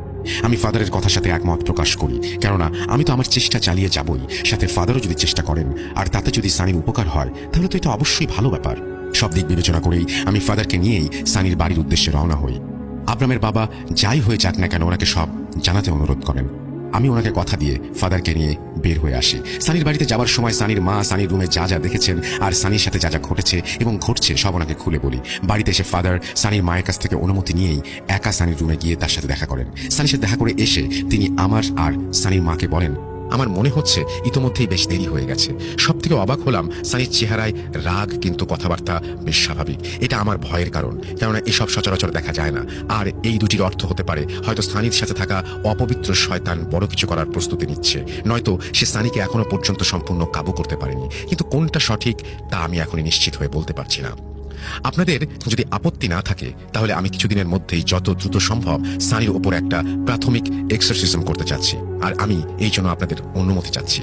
আমি ফাদারের কথার সাথে একমত প্রকাশ করি, কেননা আমি তো আমার চেষ্টা চালিয়ে যাবই, সাথে ফাদারও যদি চেষ্টা করেন আর তাতে যদি সানির উপকার হয় তাহলে তো এটা অবশ্যই ভালো ব্যাপার। সব দিক বিবেচনা করেই আমি ফাদারকে নিয়েই সানির বাড়ির উদ্দেশ্যে রওনা হই। আব্রামের বাবা যাই হয়ে যাক না কেন ওনাকে সব জানাতে অনুরোধ করেন। আমি ওনাকে কথা দিয়ে ফাদারকে নিয়ে বের হয়ে আসি। সানির বাড়িতে যাওয়ার সময় সানির মা সানির রুমে যা যা দেখেছেন আর সানির সাথে যা যা ঘটেছে এবং ঘটছে সব ওনাকে খুলে বলি। বাড়িতে এসে ফাদার সানির মায়ের কাছ থেকে অনুমতি নিয়েই একা সানির রুমে গিয়ে তার সাথে দেখা করেন। সানির সাথে দেখা করে এসে তিনি আমার আর সানির মাকে বলেন, আমার মনে হচ্ছে ইতোমধ্যেই বেশ দেরি হয়ে গেছে। সব থেকে অবাক হলাম সানির চেহারায় রাগ, কিন্তু কথাবার্তা বেশ স্বাভাবিক। এটা আমার ভয়ের কারণ, কেননা এসব সচরাচর দেখা যায় না। আর এই দুটির অর্থ হতে পারে হয়তো সানির সাথে থাকা অপবিত্র শয়তান বড় কিছু করার প্রস্তুতি নিচ্ছে, নয়তো সে সানিকে এখনো পর্যন্ত সম্পূর্ণ কাবু করতে পারেনি। কিন্তু কোনটা সঠিক তা আমি এখনই নিশ্চিত হয়ে বলতে পারছি না। আপনাদের যদি আপত্তি না থাকে তাহলে আমি কিছুদিনের মধ্যেই যত দ্রুত সম্ভব সানির ওপর একটা প্রাথমিক এক্সারসিজম করতে চাচ্ছি, আর আমি এই জন্য আপনাদের অনুমতি চাচ্ছি।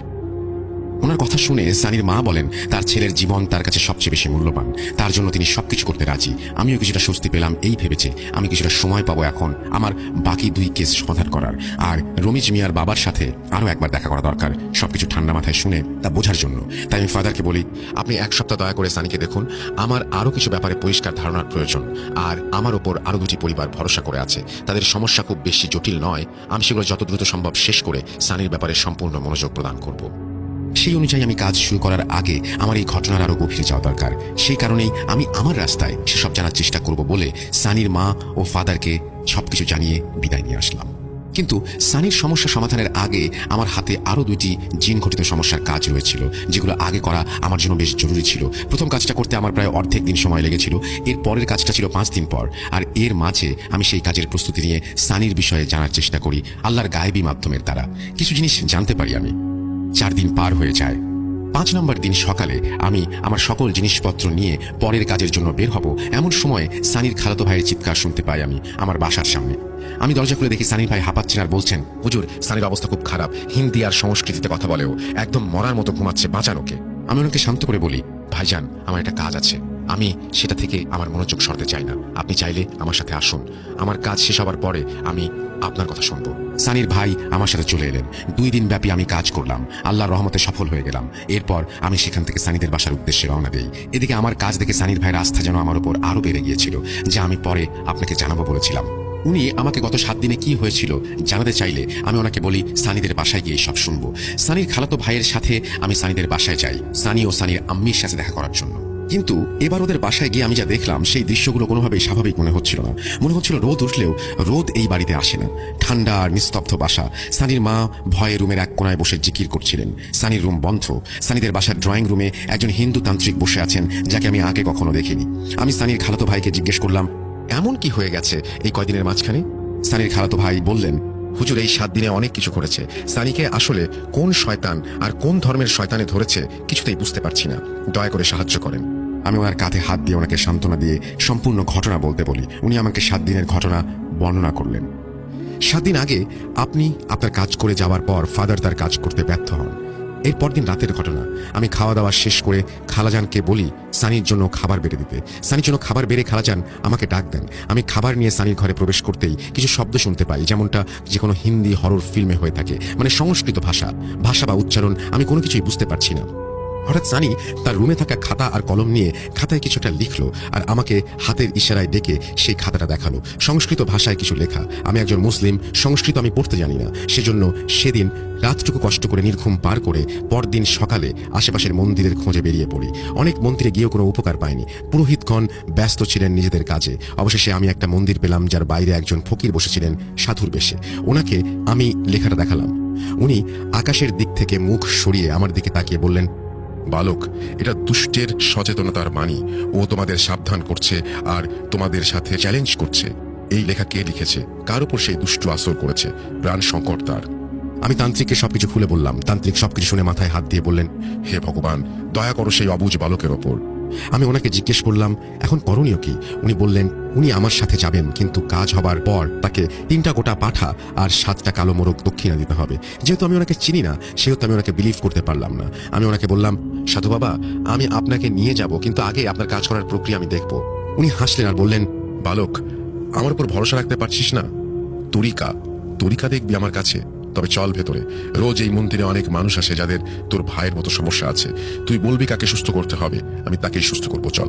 ওনার কথা শুনে সানির মা বলেন তার ছেলের জীবন তার কাছে সবচেয়ে বেশি মূল্যবান, তার জন্য তিনি সবকিছু করতে রাজি। আমিও কিছুটা স্বস্তি পেলাম এই ভেবেছে আমি কিছুটা সময় পাবো এখন আমার বাকি 2 কেস সমাধান করার, আর রমিজ মিয়ার বাবার সাথে আরও একবার দেখা করা দরকার সবকিছু ঠান্ডা মাথায় শুনে তা বোঝার জন্য। তাই আমি ফাদারকে বলি, আপনি 1 সপ্তাহ দয়া করে সানিকে দেখুন। আমার আরও কিছু ব্যাপারে পরিষ্কার ধারণার প্রয়োজন, আর আমার ওপর আরও 2টি পরিবার ভরসা করে আছে। তাদের সমস্যা খুব বেশি জটিল নয়। আমি সেগুলো যত দ্রুত সম্ভব শেষ করে সানির ব্যাপারে সম্পূর্ণ মনোযোগ প্রদান করব। সেই অনুযায়ী আমি কাজ শুরু করার আগে আমার এই ঘটনার আরো গভীরে যাওয়া দরকার। সেই কারণেই আমি আমার রাস্তায় সেসব জানার চেষ্টা করব বলে সানির মা ও ফাদারকে সবকিছু জানিয়ে বিদায় নিয়ে আসলাম। কিন্তু সানির সমস্যা সমাধানের আগে আমার হাতে আরো 2টি জিন ঘটিত সমস্যার কাজ রয়েছিল, যেগুলো আগে করা আমার জন্য বেশ জরুরি ছিল। প্রথম কাজটা করতে আমার প্রায় অর্ধেক দিন সময় লেগেছিল, এর পরের কাজটা ছিল 5 দিন পর। আর এর মাঝে আমি সেই কাজের প্রস্তুতি নিয়ে সানির বিষয়ে জানার চেষ্টা করি আল্লাহর গায়েবী মাধ্যমের দ্বারা। কিছু জিনিস জানতে পারি আমি। 4 দিন পার হয়ে যায়। 5 নম্বর দিন সকালে আমি আমার সকল জিনিসপত্র নিয়ে পরের কাজের জন্য বের হব, এমন সময় সানির খালাতো ভাইয়ের চিৎকার শুনতে পাই আমি আমার বাসার সামনে। আমি দরজা খুলে দেখি সানির ভাই হাঁপাচ্ছেন আর বলছেন, হুজুর সানির অবস্থা খুব খারাপ, হিন্দি আর সংস্কৃতিতে কথা বলেও একদম মরার মতো ঘুমাচ্ছে, বাঁচান ওকে। আমি ওনাকে শান্ত করে বলি, ভাইজান আমার একটা কাজ আছে, আমি সেটা থেকে আমার মনোযোগ সরতে চাই না, আপনি চাইলে আমার সাথে আসুন, আমার কাজ শেষ হবার পরে আমি আপনার কথা শুনবো। সানির ভাই আমার সাথে চলে এলেন। 2 দিন ব্যাপী আমি কাজ করলাম, আল্লাহর রহমতে সফল হয়ে গেলাম। এরপর আমি সেখান থেকে সানিদের বাসার উদ্দেশ্যে রওনা দেই। এদিকে আমার কাজ দেখে সানির ভাইয়ের আস্থা যেন আমার উপর আরো বেড়ে গিয়েছিল, যা আমি পরে আপনাকে জানাবো বলেছিলাম। উনি আমাকে গত 7 দিনে কি হয়েছিল জানাতে চাইলে আমি ওনাকে বলি সানিদের বাসায় গিয়ে সব শুনবো। সানির খালাতো ভাইয়ের সাথে আমি সানিদের বাসায় যাই, সানি ও সানির আম্মির সাথে দেখা করার জন্য। কিন্তু এবার ওদের বাসায় গিয়ে আমি যা দেখলাম সেই দৃশ্যগুলো কোনোভাবেই স্বাভাবিক মনে হচ্ছিল না। মনে হচ্ছিল রোদ উঠলেও রোদ এই বাড়িতে আসে না। ঠান্ডা আর নিস্তব্ধ বাসা। সানির মা ভয়ে রুমের এক কোনায় বসে জিকির করছিলেন। সানির রুম বন্ধ। সানিদের বাসার ড্রয়িং রুমে একজন হিন্দু তান্ত্রিক বসে আছেন, যাকে আমি আগে কখনো দেখিনি। আমি সানির খালাতো ভাইকে জিজ্ঞেস করলাম, এমন কি হয়ে গেছে এই কয়দিনের মাঝখানে? সানির খালাতো ভাই বললেন, হুজুর এই 7 দিনে অনেক কিছু করেছে। সানিকে আসলে কোন শয়তান আর কোন ধর্মের শয়তানে ধরেছে কিছুতেই বুঝতে পারছি না, দয়া করে সাহায্য করেন। আমি ওনার কাঁধে হাত দিয়ে ওনাকে সান্ত্বনা দিয়ে সম্পূর্ণ ঘটনা বলতে বলি। উনি আমাকে 7 দিনের ঘটনা বর্ণনা করলেন। 7 দিন আগে আপনি আপনার কাজ করে যাওয়ার পর ফাদার তার কাজ করতে ব্যর্থ হন। এরপর দিন রাতের ঘটনা, আমি খাওয়া দাওয়া শেষ করে খালাজানকে বলি সানির জন্য খাবার বেড়ে দিতে। সানির জন্য খাবার বেড়ে খালাজান আমাকে ডাক দেন। আমি খাবার নিয়ে সানির ঘরে প্রবেশ করতেই কিছু শব্দ শুনতে পাই, যেমনটা যে কোনো হিন্দি হরর ফিল্মে হয়ে থাকে, মানে সংস্কৃত ভাষা বা উচ্চারণ আমি কোনো কিছুই বুঝতে পারছি না। হঠাৎ সানি তার রুমে থাকা খাতা আর কলম নিয়ে খাতায় কিছুটা লিখলো আর আমাকে হাতের ইশারায় ডেকে সেই খাতাটা দেখালো। সংস্কৃত ভাষায় কিছু লেখা। আমি একজন মুসলিম, সংস্কৃত আমি পড়তে জানি না, সেজন্য সেদিন রাতটুকু কষ্ট করে নির্ঘুম পার করে পরদিন সকালে আশেপাশের মন্দিরের খোঁজে বেরিয়ে পড়ি। অনেক মন্দিরে গিয়েও কোনো উপকার পাইনি। পুরোহিতগণ ব্যস্ত ছিলেন নিজেদের কাজে। অবশেষে আমি একটা মন্দির পেলাম, যার বাইরে একজন ফকির বসেছিলেন সাধুর বেশে। ওনাকে আমি লেখাটা দেখালাম। উনি আকাশের দিক থেকে মুখ সরিয়ে আমার দিকে তাকিয়ে বললেন, বালক, এটা দুষ্টের সচেতনতার বাণী। ও তোমাদের সাবধান করছে আর তোমাদের সাথে চ্যালেঞ্জ করছে। এই লেখা কে লিখেছে, কার উপর সেই দুষ্ট আসর করেছে, প্রাণ সংকট তার। আমি তান্ত্রিককে সবকিছু খুলে বললাম। তান্ত্রিক সবকিছু শুনে মাথায় হাত দিয়ে বললেন, হে ভগবান, দয়া করো সেই অবুঝ বালকের ওপর। আমি ওনাকে জিজ্ঞেস করলাম, এখন করণীয় কি? উনি বললেন, উনি আমার সাথে যাবেন, কিন্তু কাজ হবার পর তাকে 3টা গোটা পাঠা আর 7টা কালো মোরগ দক্ষিণা দিতে হবে। যেহেতু আমি ওনাকে চিনি না, সেহেতু আমি ওনাকে বিলিভ করতে পারলাম না। আমি ওনাকে বললাম, সাধু বাবা, আমি আপনাকে নিয়ে যাব, কিন্তু আগে আপনার কাজ করার প্রক্রিয়া আমি দেখব। উনি হাসলেন আর বললেন, বালক, আমার উপর ভরসা রাখতে পারছিস না? তরিকা দেখবি আমার কাছে? তবে চল ভেতরে। রোজ এই মন্দিরে অনেক মানুষ আসে যাদের তোর ভাইয়ের মতো সমস্যা আছে। তুই বলবি কাকে সুস্থ করতে হবে, আমি তাকেই সুস্থ করবো, চল।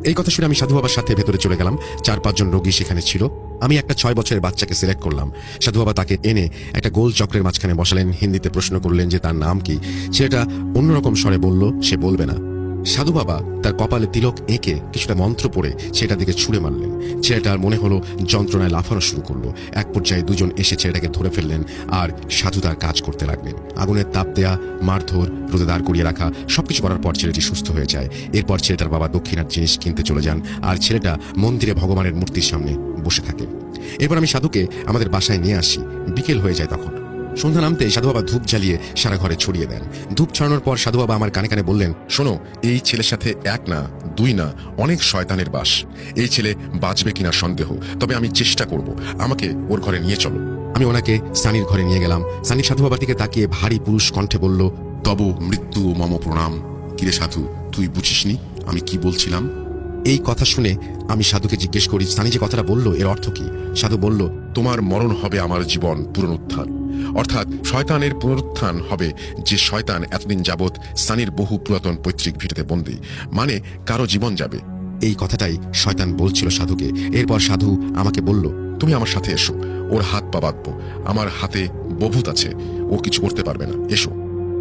এই কথা শুনে আমি সাধু বাবার সাথে ভেতরে চলে গেলাম। 4-5 জন রোগী সেখানে ছিল। আমি একটা 6 বছরের বাচ্চাকে সিলেক্ট করলাম। সাধু বাবা তাকে এনে একটা গোল চক্রের মাঝখানে বসালেন। হিন্দিতে প্রশ্ন করলেন যে তার নাম কি। ছেলেটা অন্যরকম স্বরে বলল সে বলবে না। সাধু বাবা তার কপালে তিলক এঁকে কিছুটা মন্ত্র পড়ে ছেলেটার দিকে ছুঁড়ে মারলেন। ছেলেটার মনে হলো যন্ত্রণায় লাফানো শুরু করলো। এক পর্যায়ে 2 জন এসে ছেলেটাকে ধরে ফেললেন আর সাধু তার কাজ করতে লাগলেন। আগুনের তাপ দেয়া, মারধর, রোদে দাঁড় করিয়ে রাখা, সবকিছু করার পর ছেলেটি সুস্থ হয়ে যায়। এরপর ছেলেটার বাবা দক্ষিণার জিনিস কিনতে চলে যান আর ছেলেটা মন্দিরে ভগবানের মূর্তির সামনে বসে থাকে। এরপর আমি সাধুকে আমাদের বাসায় নিয়ে আসি। বিকেল হয়ে যায় তখন। সন্ধ্যা নামতে সাধু বাবা ধূপ জ্বালিয়ে সারা ঘরে ছড়িয়ে দেন। ধূপ ছড়ানোর পর সাধু বাবা আমার কানে কানে বললেন, শোনো, এই ছেলের সাথে 1 না 2 না অনেক শয়তানের বাস। এই ছেলে বাঁচবে কিনা সন্দেহ, তবে আমি চেষ্টা করব, আমাকে ওর ঘরে নিয়ে চলো। আমি ওনাকে সানির ঘরে নিয়ে গেলাম। সানি সাধু বাবার দিকে তাকিয়ে ভারী পুরুষ কণ্ঠে বলল, তব মৃত্যু মম প্রণাম। কিরে সাধু, তুই বুঝিসনি আমি কি বলছিলাম? এই কথা শুনে আমি সাধুকে জিজ্ঞেস করি, সানি যে কথাটা বলল এর অর্থ কি? সাধু বলল, তোমার মরণ হবে আমার জীবন পুনরুত্থান, অর্থাৎ শয়তানের পুনরুত্থান হবে। যে শয়তান এতদিন যাবৎ সানির বহু পুরাতন পৈতৃক ভিটেতে বন্দী, মানে কারো জীবন যাবে। এই কথাটাই শয়তান বলছিল সাধুকে। এরপর সাধু আমাকে বলল, তুমি আমার সাথে এসো, ওর হাত পা বাঁধবো। আমার হাতে বভূত আছে, ও কিছু করতে পারবে না, এসো।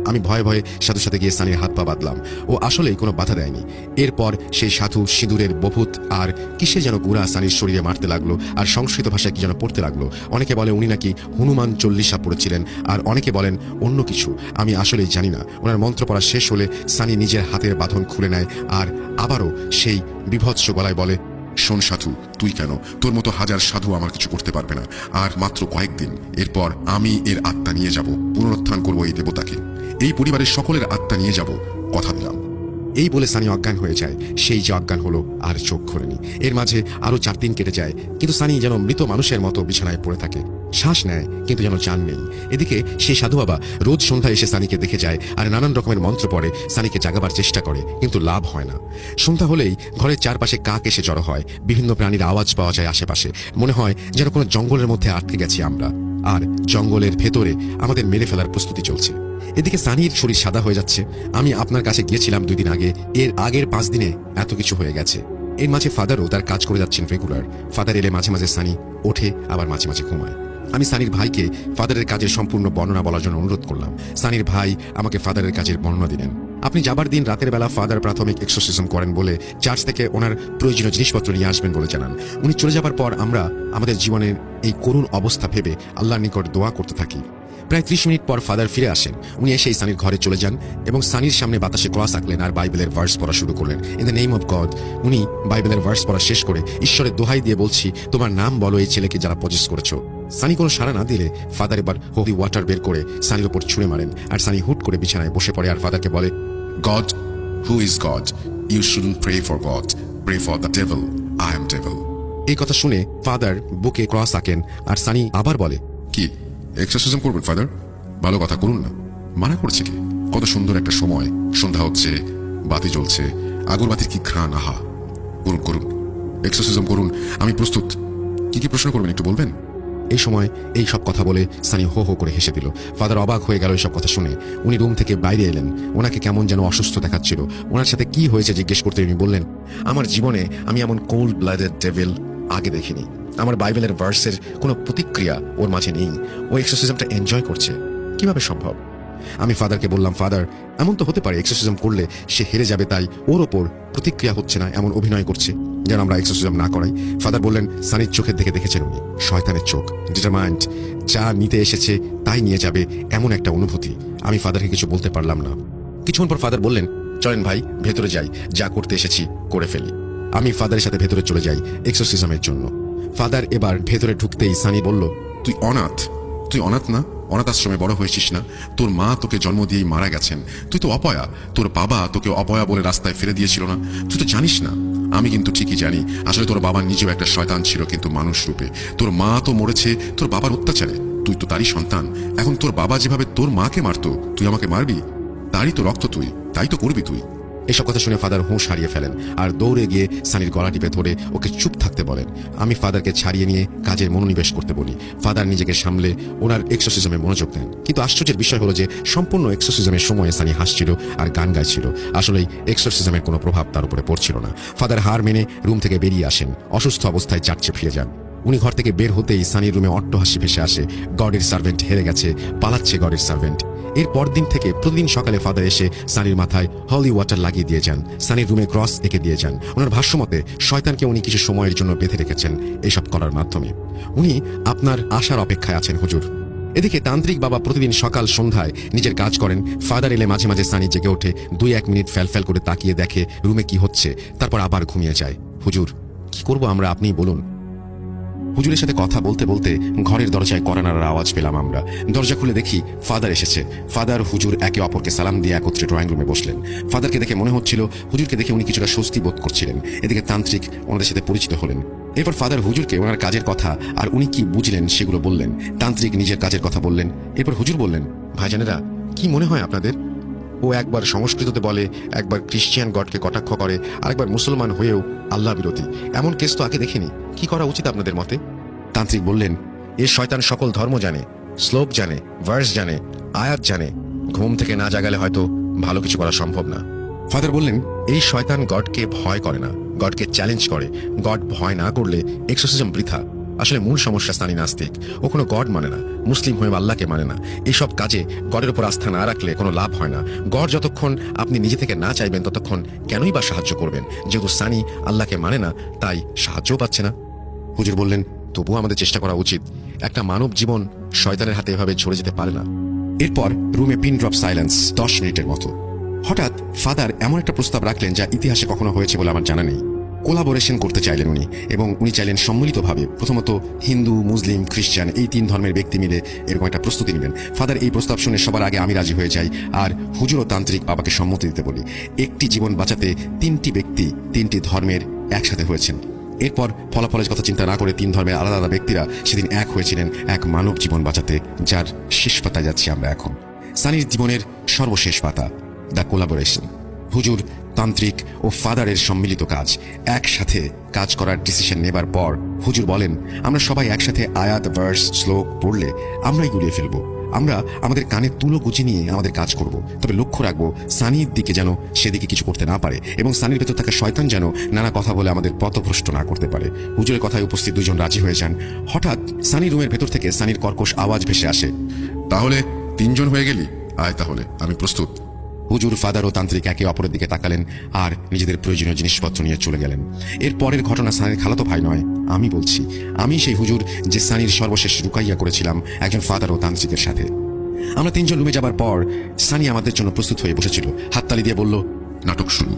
আমি ভয়ে ভয়ে সাধুর সাথে গিয়ে সানির হাত পা বাঁধলাম। ও আসলেই কোনো বাধা দেয়নি। এরপর সেই সাধু সিঁদুরের বহুত আর কিসে যেন গুড়া সানির শরীরে মারতে লাগলো, আর সংস্কৃত ভাষায় কি যেন পড়তে লাগলো। অনেকে বলে উনি নাকি হনুমান চল্লিশা পড়েছিলেন, আর অনেকে বলেন অন্য কিছু। আমি আসলেই জানি না। ওনার মন্ত্র পড়া শেষ হলে সানি নিজের হাতের বাঁধন খুলে নেয় আর আবারও সেই বিভৎস গলায় বলে, শোন সাধু, তুই কেন, তোর মতো হাজার সাধু আমার কিছু করতে পারবে না। আর মাত্র কয়েকদিন, এরপর আমি এর আত্মা নিয়ে যাব, পুনরুত্থান করবো এই দেবতাকে, এই পরিবারের সকলের আত্মা নিয়ে যাব, কথা দিলাম। এই বলে সানি অজ্ঞান হয়ে যায়। সেই যে অজ্ঞান হলো আর চোখ খোলেনি। এর মাঝে আরো 4 দিন কেটে যায়, কিন্তু সানি যেন মৃত মানুষের মতো বিছানায় পড়ে থাকে। শ্বাস নেয় কিন্তু যেন জান নেই। এদিকে সেই সাধু বাবা রোজ সন্ধ্যায় এসে সানিকে দেখে যায় আর নানান রকমের মন্ত্র পড়ে সানিকে জাগাবার চেষ্টা করে, কিন্তু লাভ হয় না। সন্ধ্যা হলেই ঘরের চারপাশে কাক এসে জড়ো হয়। বিভিন্ন প্রাণীর আওয়াজ পাওয়া যায় আশেপাশে। মনে হয় যেন কোনো জঙ্গলের মধ্যে আটকে গেছি আমরা, আর জঙ্গলের ভেতরে আমাদের মেরে ফেলার প্রস্তুতি চলছে। এদিকে সানির শরীর সাদা হয়ে যাচ্ছে। আমি আপনার কাছে গিয়েছিলাম 2 দিন আগে। এর আগের 5 দিনে এত কিছু হয়ে গেছে। এর মাঝে ফাদারও তার কাজ করে যাচ্ছেন রেগুলার। ফাদার এলে মাঝে মাঝে সানি ওঠে, আবার মাঝে মাঝে ঘুমায়। আমি সানির ভাইকে ফাদারের কাজের সম্পূর্ণ বর্ণনা বলার জন্য অনুরোধ করলাম। সানির ভাই আমাকে ফাদারের কাজের বর্ণনা দিলেন। আপনি যাবার দিন রাতের বেলা ফাদার প্রাথমিক এক্সোসিজম করেন বলে চার্চ থেকে ওনার প্রয়োজনীয় জিনিসপত্র নিয়ে আসবেন বলে জানান। উনি চলে যাবার পর আমরা আমাদের জীবনের এই করুণ অবস্থা ভেবে আল্লাহর নিকট দোয়া করতে থাকি। প্রায় 30 মিনিট পর ফাদার ফিরে আসেন। উনি এসেই সানির ঘরে চলে যান এবং সানির সামনে বাতাসে ক্রস আঁকলেন আর বাইবেলের ভার্স পড়া শুরু করলেন। In the name of god. উনি বাইবেলের ভার্স পড়া শেষ করে ঈশ্বরের দোহাই দিয়ে বলছি, তোমার নাম বলো এই ছেলেকে যারা পজেস করেছো। সানি কোনো সাড়া না দিলে ফাদার এবার হোলি ওয়াটার বের করে সানির উপর ছুঁড়ে মারেন, আর সানি হুট করে বিছানায় বসে পড়ে আর ফাদারকে বলে, God, who is God? You shouldn't pray for God. Pray for the devil. I am devil. এই কথা শুনে ফাদার বুকে ক্রস আঁকেন আর সানি আবার বলে, কি এক্সারসাইজ করবেন ফাদার? ভালো কথা, করুন না। মানা করছে কি? কত সুন্দর একটা সময়, সন্ধ্যা হচ্ছে, বাতি জ্বলছে, আগরবাতির কি ঘ্রাণ, আহা। করুন করুন, এক্সারসাইজ করুন, আমি প্রস্তুত। কি কি প্রশ্ন করবেন একটু বলবেন? এই সময় এই সব কথা বলে সানি হো হো করে হেসে দিল। ফাদার অবাক হয়ে গেল এইসব কথা শুনে। উনি রুম থেকে বাইরে এলেন। ওনাকে কেমন যেন অসুস্থ দেখাচ্ছিল। ওনার সাথে কি হয়েছে জিজ্ঞেস করতে উনি বললেন, আমার জীবনে আমি এমন কোল্ড ব্লাডেড ডেভিল আগে দেখিনি। আমার বাইবেলের ভার্সের কোনো প্রতিক্রিয়া ওর মাঝে নেই। ও এক্সারসাইজমটা এনজয় করছে, কিভাবে সম্ভব? আমি ফাদারকে বললাম, ফাদার এমন তো হতে পারে এক্সারসাইজম করলে সে হেরে যাবে, তাই ওর ওপর প্রতিক্রিয়া হচ্ছে না, এমন অভিনয় করছে যেন আমরা এক্সারসাইজম না করাই। ফাদার বললেন, সানির চোখের দিকে দেখেছেন উনি, শয়তানের চোখ, ডিটারমাইন্ড, যা নিতে এসেছে তাই নিয়ে যাবে, এমন একটা অনুভূতি। আমি ফাদারকে কিছু বলতে পারলাম না। কিছুক্ষণ পর ফাদার বললেন, চলেন ভাই ভেতরে যাই, যা করতে এসেছি করে ফেলি। আমি ফাদারের সাথে ভেতরে চলে যাই এক্সারসাইজমের জন্য। ফাদার এবার ভেতরে ঢুকতেই সানি বলল, তুই অনাথ, তুই অনাথ না? অনাথ আশ্রমে বড় হয়েছিস না? তোর মা তোকে জন্ম দিয়েই মারা গেছেন। তুই তো অপয়া। তোর বাবা তোকে অপয়া বলে রাস্তায় ফেলে দিয়েছিল না? তুই তো জানিস না। আমি কিন্তু ঠিকই জানি, আসলে তোর বাবা নিজেও একটা শয়তান ছিল, কিন্তু মানুষ রূপে। তোর মা তো মরেছে তোর বাবার অত্যাচারে, তুই তো তারই সন্তান। এখন তোর বাবা যেভাবে তোর মাকে মারতো, তুই আমাকে মারবি? তারই তো রক্ত তুই, তাই তো করবি তুই। এসব কথা শুনে ফাদার হুঁশ হারিয়ে ফেলেন আর দৌড়ে গিয়ে সানির গলা টিপে ধরে ওকে চুপ থাকতে বলেন। আমি ফাদারকে ছাড়িয়ে নিয়ে কাজে মনোনিবেশ করতে বলি। ফাদার নিজেকে সামলে ওনার এক্সোসিজমে মনোযোগ দেন। কিন্তু আশ্চর্যের বিষয় হলো যে সম্পূর্ণ এক্সোসিজমের সময় সানি হাসছিল আর গান গাইছিল। আসলেই এক্সোসিজমের কোনো প্রভাব তার উপরে পড়ছিল না। ফাদার হার মেনে রুম থেকে বেরিয়ে আসেন। অসুস্থ অবস্থায় চার্চে ফিরে যান। উনি ঘর থেকে বের হতেই সানির রুমে অট্টহাসি ভেসে আসে। গডের সার্ভেন্ট হেরে গেছে, পালাচ্ছে গডের সার্ভেন্ট। এর পরদিন থেকে প্রতিদিন সকালে ফাদার এসে সানির মাথায় হলি ওয়াটার লাগিয়ে দিয়ে যান, সানির রুমে ক্রস এঁকে দিয়ে যান। ওনার ভাষ্যমতে শয়তানকে উনি কিছু সময়ের জন্য বেঁধে রেখেছেন এইসব করার মাধ্যমে। উনি আপনার আশার অপেক্ষায় আছেন হুজুর। এদিকে তান্ত্রিক বাবা প্রতিদিন সকাল সন্ধ্যায় নিজের কাজ করেন। ফাদার এলে মাঝে মাঝে সানি জেগে ওঠে, 2-1 মিনিট ফ্যাল করে তাকিয়ে দেখে রুমে কি হচ্ছে, তারপর আবার ঘুমিয়ে যায়। হুজুর কি করব আমরা, আপনিই বলুন। হুজুরের সাথে কথা বলতে বলতে ঘরের দরজায় কড়া নাড়ার আওয়াজ পেলাম আমরা। দরজা খুলে দেখি ফাদার এসেছে। ফাদার হুজুর একে অপরকে সালাম দিয়ে একত্রে ড্রয়িং রুমে বসলেন। ফাদারকে দেখে মনে হচ্ছিল হুজুরকে দেখে উনি কিছুটা স্বস্তি বোধ করছিলেন। এদিকে তান্ত্রিক ওনাদের সাথে পরিচিত হলেন। এরপর ফাদার হুজুরকে ওনার কাজের কথা আর উনি কি বুঝলেন সেগুলো বললেন। তান্ত্রিক নিজের কাজের কথা বললেন। এরপর হুজুর বললেন, ভাইজানেরা কি মনে হয় আপনাদের? ও একবার সংস্কৃততে বলে, একবার ক্রিশ্চিয়ান গডকে কটাক্ষ করে, আরেকবার মুসলমান হয়েও আল্লাহ বিরোধী। এমন কেস তো আগে দেখিনি। কি করা উচিত আপনাদের মতে? তান্ত্রিক বললেন, এর শয়তান সকল ধর্ম জানে, শ্লোক জানে, ভার্স জানে, আয়াত জানে। ঘুম থেকে না জাগালে হয়তো ভালো কিছু করা সম্ভব না। ফাদার বললেন, এই শয়তান গডকে ভয় করে না, গডকে চ্যালেঞ্জ করে। গড ভয় না করলে এক্সোসিজম বৃথা। আসলে মূল সমস্যা সানি নাস্তিক। ও কোনো গড মানে না, মুসলিম হয়ে আল্লাহকে মানে না। এইসব কাজে গডের উপর আস্থা না রাখলে কোনো লাভ হয় না। গড যতক্ষণ আপনি নিজে থেকে না চাইবেন ততক্ষণ কেনই বা সাহায্য করবেন? যেহেতু সানি আল্লাহকে মানে না, তাই সাহায্যও পাচ্ছে না। হুজুর বললেন, তবুও আমাদের চেষ্টা করা উচিত। একটা মানব জীবন শয়তানের হাতে এভাবে ঝরে যেতে পারে না। এরপর রুমে পিন ড্রপ সাইলেন্স 10 মিনিটের মতো। হঠাৎ ফাদার এমন একটা প্রস্তাব রাখলেন যা ইতিহাসে কখনো হয়েছে বলে আমার জানা নেই। কোলাবোরেশন করতে চাইলেন উনি, এবং উনি চাইলেন সম্মিলিতভাবে প্রথমত হিন্দু, মুসলিম, খ্রিস্টান এই 3 ধর্মের ব্যক্তি মিলে এরকম একটা প্রস্তুতি নেবেন। ফাদার এই প্রস্তাব শুনে সবার আগে আমি রাজি হয়ে যাই, আর হুজুর ও তান্ত্রিক বাবাকে সম্মতি দিতে বলি। একটি জীবন বাঁচাতে 3টি ব্যক্তি 3টি ধর্মের একসাথে হয়েছেন। এরপর ফলাফলের কথা চিন্তা না করে 3 ধর্মের আলাদা আলাদা ব্যক্তিরা সেদিন এক হয়েছিলেন এক মানব জীবন বাঁচাতে, যার শেষ পাতায় যাচ্ছি আমরা এখন। সানির জীবনের সর্বশেষ পাতা, দ্য কোলাবোরেশন। হুজুর, তান্ত্রিক ও ফাদারের সম্মিলিত কাজ, একসাথে কাজ করার ডিসিশন নেবার পর হুজুর বলেন, আমরা সবাই একসাথে আয়াত, ভার্স, শ্লোক পড়লে আমরাই গুলিয়ে ফেলবো। আমরা আমাদের কানে তুলো গুছিয়ে নিয়ে আমাদের কাজ করব, তবে লক্ষ্য রাখবো সানির দিকে যেন সেদিকে কিছু করতে না পারে, এবং সানির ভেতর থাকা শয়তান যেন নানা কথা বলে আমাদের পথভ্রষ্ট না করতে পারে। হুজুরের কথায় উপস্থিত 2 জন রাজি হয়ে যান। হঠাৎ সানি রুমের ভেতর থেকে সানির কর্কশ আওয়াজ ভেসে আসে, তাহলে 3 জন হয়ে গেলি? আয় তাহলে, আমি প্রস্তুত। হুজুর, ফাদার ও তান্ত্রিক একে অপরের দিকে তাকালেন আর নিজেদের প্রয়োজনীয় জিনিসপত্র নিয়ে চলে গেলেন। এর পরের ঘটনা সানির খালাতো ভাই নয়, আমি বলছি। আমি সেই হুজুর যে সানির সর্বশেষ রুকাইয়া করেছিলাম একজন ফাদার ও তান্ত্রিকের সাথে। আমরা 3 জন রুমে যাবার পর সানি আমাদের জন্য প্রস্তুত হয়ে বসেছিল। হাততালি দিয়ে বলল, নাটক শুরু।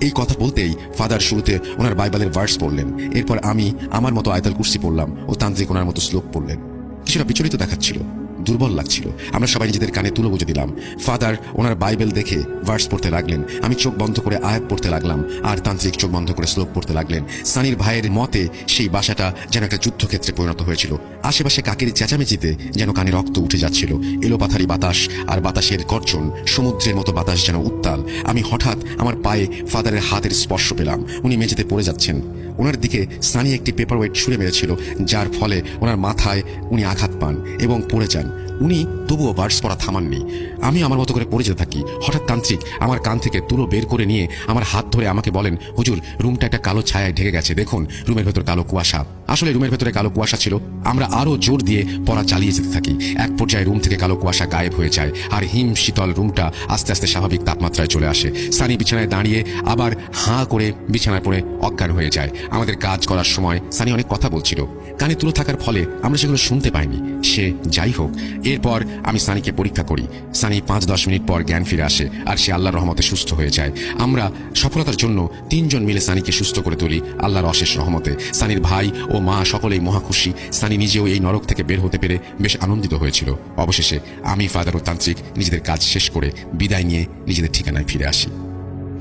এই কথা বলতেই ফাদার শুরুতে ওনার বাইবেলের ভার্স পড়লেন। এরপর আমি আমার মতো আয়াতুল কুরসি পড়লাম ও তান্ত্রিক ওনার মতো শ্লোক পড়লেন। কিছুটা বিচলিত দেখাচ্ছিল, দুর্বল লাগছিল। আমরা সবাই নিজেদের কানে তুলো গুঁজে দিলাম। ফাদার ওনার বাইবেল দেখে ভার্স পড়তে লাগলেন, আমি চোখ বন্ধ করে আয়াত পড়তে লাগলাম, আর তান্ত্রিক চোখ বন্ধ করে শ্লোক পড়তে লাগলেন। সানির ভাইয়ের মতে সেই বাসাটা যেন একটা যুদ্ধক্ষেত্রে পরিণত হয়েছিল। আশেপাশে কাকের চেঁচামেচিতে যেন কানে রক্ত উঠে যাচ্ছিল। এলোপাথারি বাতাস আর বাতাসের গর্জন, সমুদ্রের মতো বাতাস যেন উত্তাল। আমি হঠাৎ আমার পায়ে ফাদারের হাতের স্পর্শ পেলাম। উনি মেঝেতে পড়ে যাচ্ছেন। ওনার দিকে সানি একটি পেপার ওয়েট ছুঁড়ে মেরেছিল, যার ফলে ওনার মাথায় উনি আঘাত পান এবং পড়ে যান। উনি তবুও ভার্স পড়া থামাননি। আমি আমার মতো করে পড়ে যেতে থাকি। হঠাৎ তান্ত্রিক আমার কান থেকে তুলো বের করে নিয়ে আমার হাত ধরে আমাকে বলেন, হুজুর, রুমটা একটা কালো ছায়ায় ঢেকে গেছে, দেখুন রুমের ভেতর কালো কুয়াশা। আসলে রুমের ভেতরে কালো কুয়াশা ছিল। আমরা আরো জোর দিয়ে পড়া চালিয়ে যেতে থাকি। এক পর্যায়ে রুম থেকে কালো কুয়াশা গায়েব হয়ে যায়, আর হিম শীতল রুমটা আস্তে আস্তে স্বাভাবিক তাপমাত্রায় চলে আসে। সানি বিছানায় দাঁড়িয়ে আবার হাঁ করে বিছানায় পড়ে অজ্ঞান হয়ে যায়। আমাদের কাজ করার সময় সানি অনেক কথা বলছিল, কানে তুলো থাকার ফলে আমরা সেগুলো শুনতে পাইনি। সে যাই হোক, এরপর আমি সানিকে পরীক্ষা করি। সানি 5-10 মিনিট পর জ্ঞান ফিরে আসে, আর সে আল্লাহর রহমতে সুস্থ হয়ে যায়। আমরা সফলতার জন্য 3 জন মিলে সানিকে সুস্থ করে তুলি আল্লাহর অশেষ রহমতে। সানির ভাই ও মা সকলেই মহা খুশি। সানি নিজেও এই নরক থেকে বের হতে পেরে বেশ আনন্দিত হয়েছিল। অবশেষে আমি, ফাদার ও তান্ত্রিক নিজেদের কাজ শেষ করে বিদায় নিয়ে নিজেদের ঠিকানায় ফিরে আসি।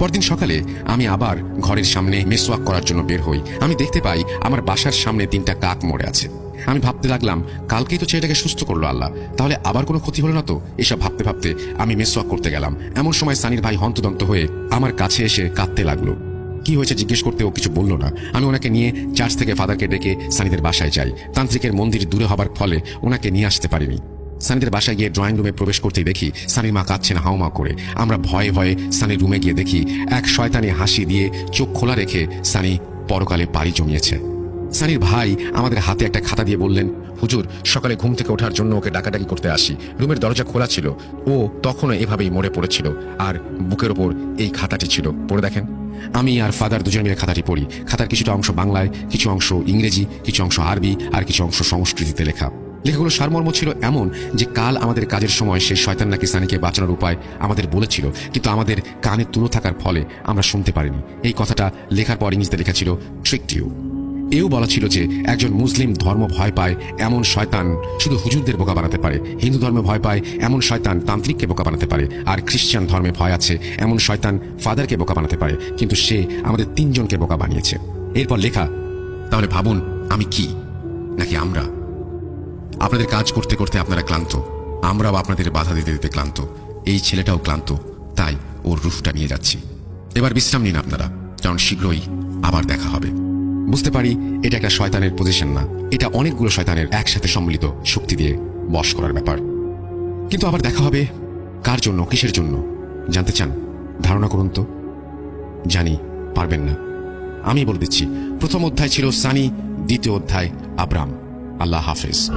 পরদিন সকালে আমি আবার ঘরের সামনে মেসওয়াক করার জন্য বের হই। আমি দেখতে পাই আমার বাসার সামনে 3টা কাক মরে আছে। আমি ভাবতে লাগলাম, কালকেই তো ছেলেটাকে সুস্থ করলো আল্লাহ, তাহলে আবার কোনো ক্ষতি হলো না তো? এসব ভাবতে ভাবতে আমি মেসওয়াক করতে গেলাম। এমন সময় সানির ভাই হন্তদন্ত হয়ে আমার কাছে এসে কাঁদতে লাগলো। কি হয়েছে জিজ্ঞেস করতে ও কিছু বলল না। আমি ওনাকে নিয়ে চার্চ থেকে ফাদারকে ডেকে সানিদের বাসায় যাই। তান্ত্রিকের মন্দির দূরে হবার ফলে ওনাকে নিয়ে আসতে পারিনি। সানিদের বাসায় গিয়ে ড্রয়িং রুমে প্রবেশ করতেই দেখি সানির মা কাঁদছেন হাউমা করে। আমরা ভয়ে ভয়ে সানির রুমে গিয়ে দেখি এক শয়তানি হাসি দিয়ে চোখ খোলা রেখে সানি পরকালে পাড়ি জমিয়েছে। সানির ভাই আমাদের হাতে একটা খাতা দিয়ে বললেন, হুজুর, সকালে ঘুম থেকে ওঠার জন্য ওকে ডাকাডাকি করতে আসি। রুমের দরজা খোলা ছিল। ও তখনও এভাবেই মরে পড়েছিল, আর বুকের ওপর এই খাতাটি ছিল, পড়ে দেখেন। আমি আর ফাদার 2 জন মিলে খাতাটি পড়ি। খাতার কিছুটা অংশ বাংলায়, কিছু অংশ ইংরেজি, কিছু অংশ আরবি, আর কিছু অংশ সংস্কৃতিতে লেখা। লেখাগুলো সারমর্ম ছিল এমন যে কাল আমাদের কাজের সময় সে শয়তান নাকি সানিকে বাঁচানোর উপায় আমাদের বলেছিল, কিন্তু আমাদের কানে তুলো থাকার ফলে আমরা শুনতে পারিনি। এই কথাটা লেখার পর ইংরেজিতে লেখা ছিল, ট্রিকড ইউ। এও বলা ছিল যে একজন মুসলিম ধর্ম ভয় পায় এমন শয়তান শুধু হুজুরদের বোকা বানাতে পারে, হিন্দু ধর্মে ভয় পায় এমন শয়তান তান্ত্রিককে বোকা বানাতে পারে, আর খ্রিস্টান ধর্মে ভয় আছে এমন শয়তান ফাদারকে বোকা বানাতে পারে, কিন্তু সে আমাদের 3 জনকে বোকা বানিয়েছে। এরপর লেখা, তাহলে ভাবুন আমি কি, নাকি আমরা? আপনাদের কাজ করতে করতে আপনারা ক্লান্ত, আমরাও আপনাদের বাধা দিতে দিতে ক্লান্ত। এই ছেলেটাও ক্লান্ত, তাই ওর রুফটা নিয়ে যাচ্ছি। এবার বিশ্রাম নিন আপনারা, কারণ শীঘ্রই আবার দেখা হবে। বুঝতে পারি এটা একটা শয়তানের পজিশন না, এটা অনেকগুলো শয়তানের একসাথে সম্মিলিত শক্তি দিয়ে বশ করার ব্যাপার। কিন্তু আবার দেখা হবে কার জন্য, কিসের জন্য জানতে চান? ধারণা করুন তো। জানি পারবেন না, আমি বলে দিচ্ছি। প্রথম অধ্যায় ছিল সানি দ্বিতীয় অধ্যায় আব্রাম। আল্লাহ হাফেজ।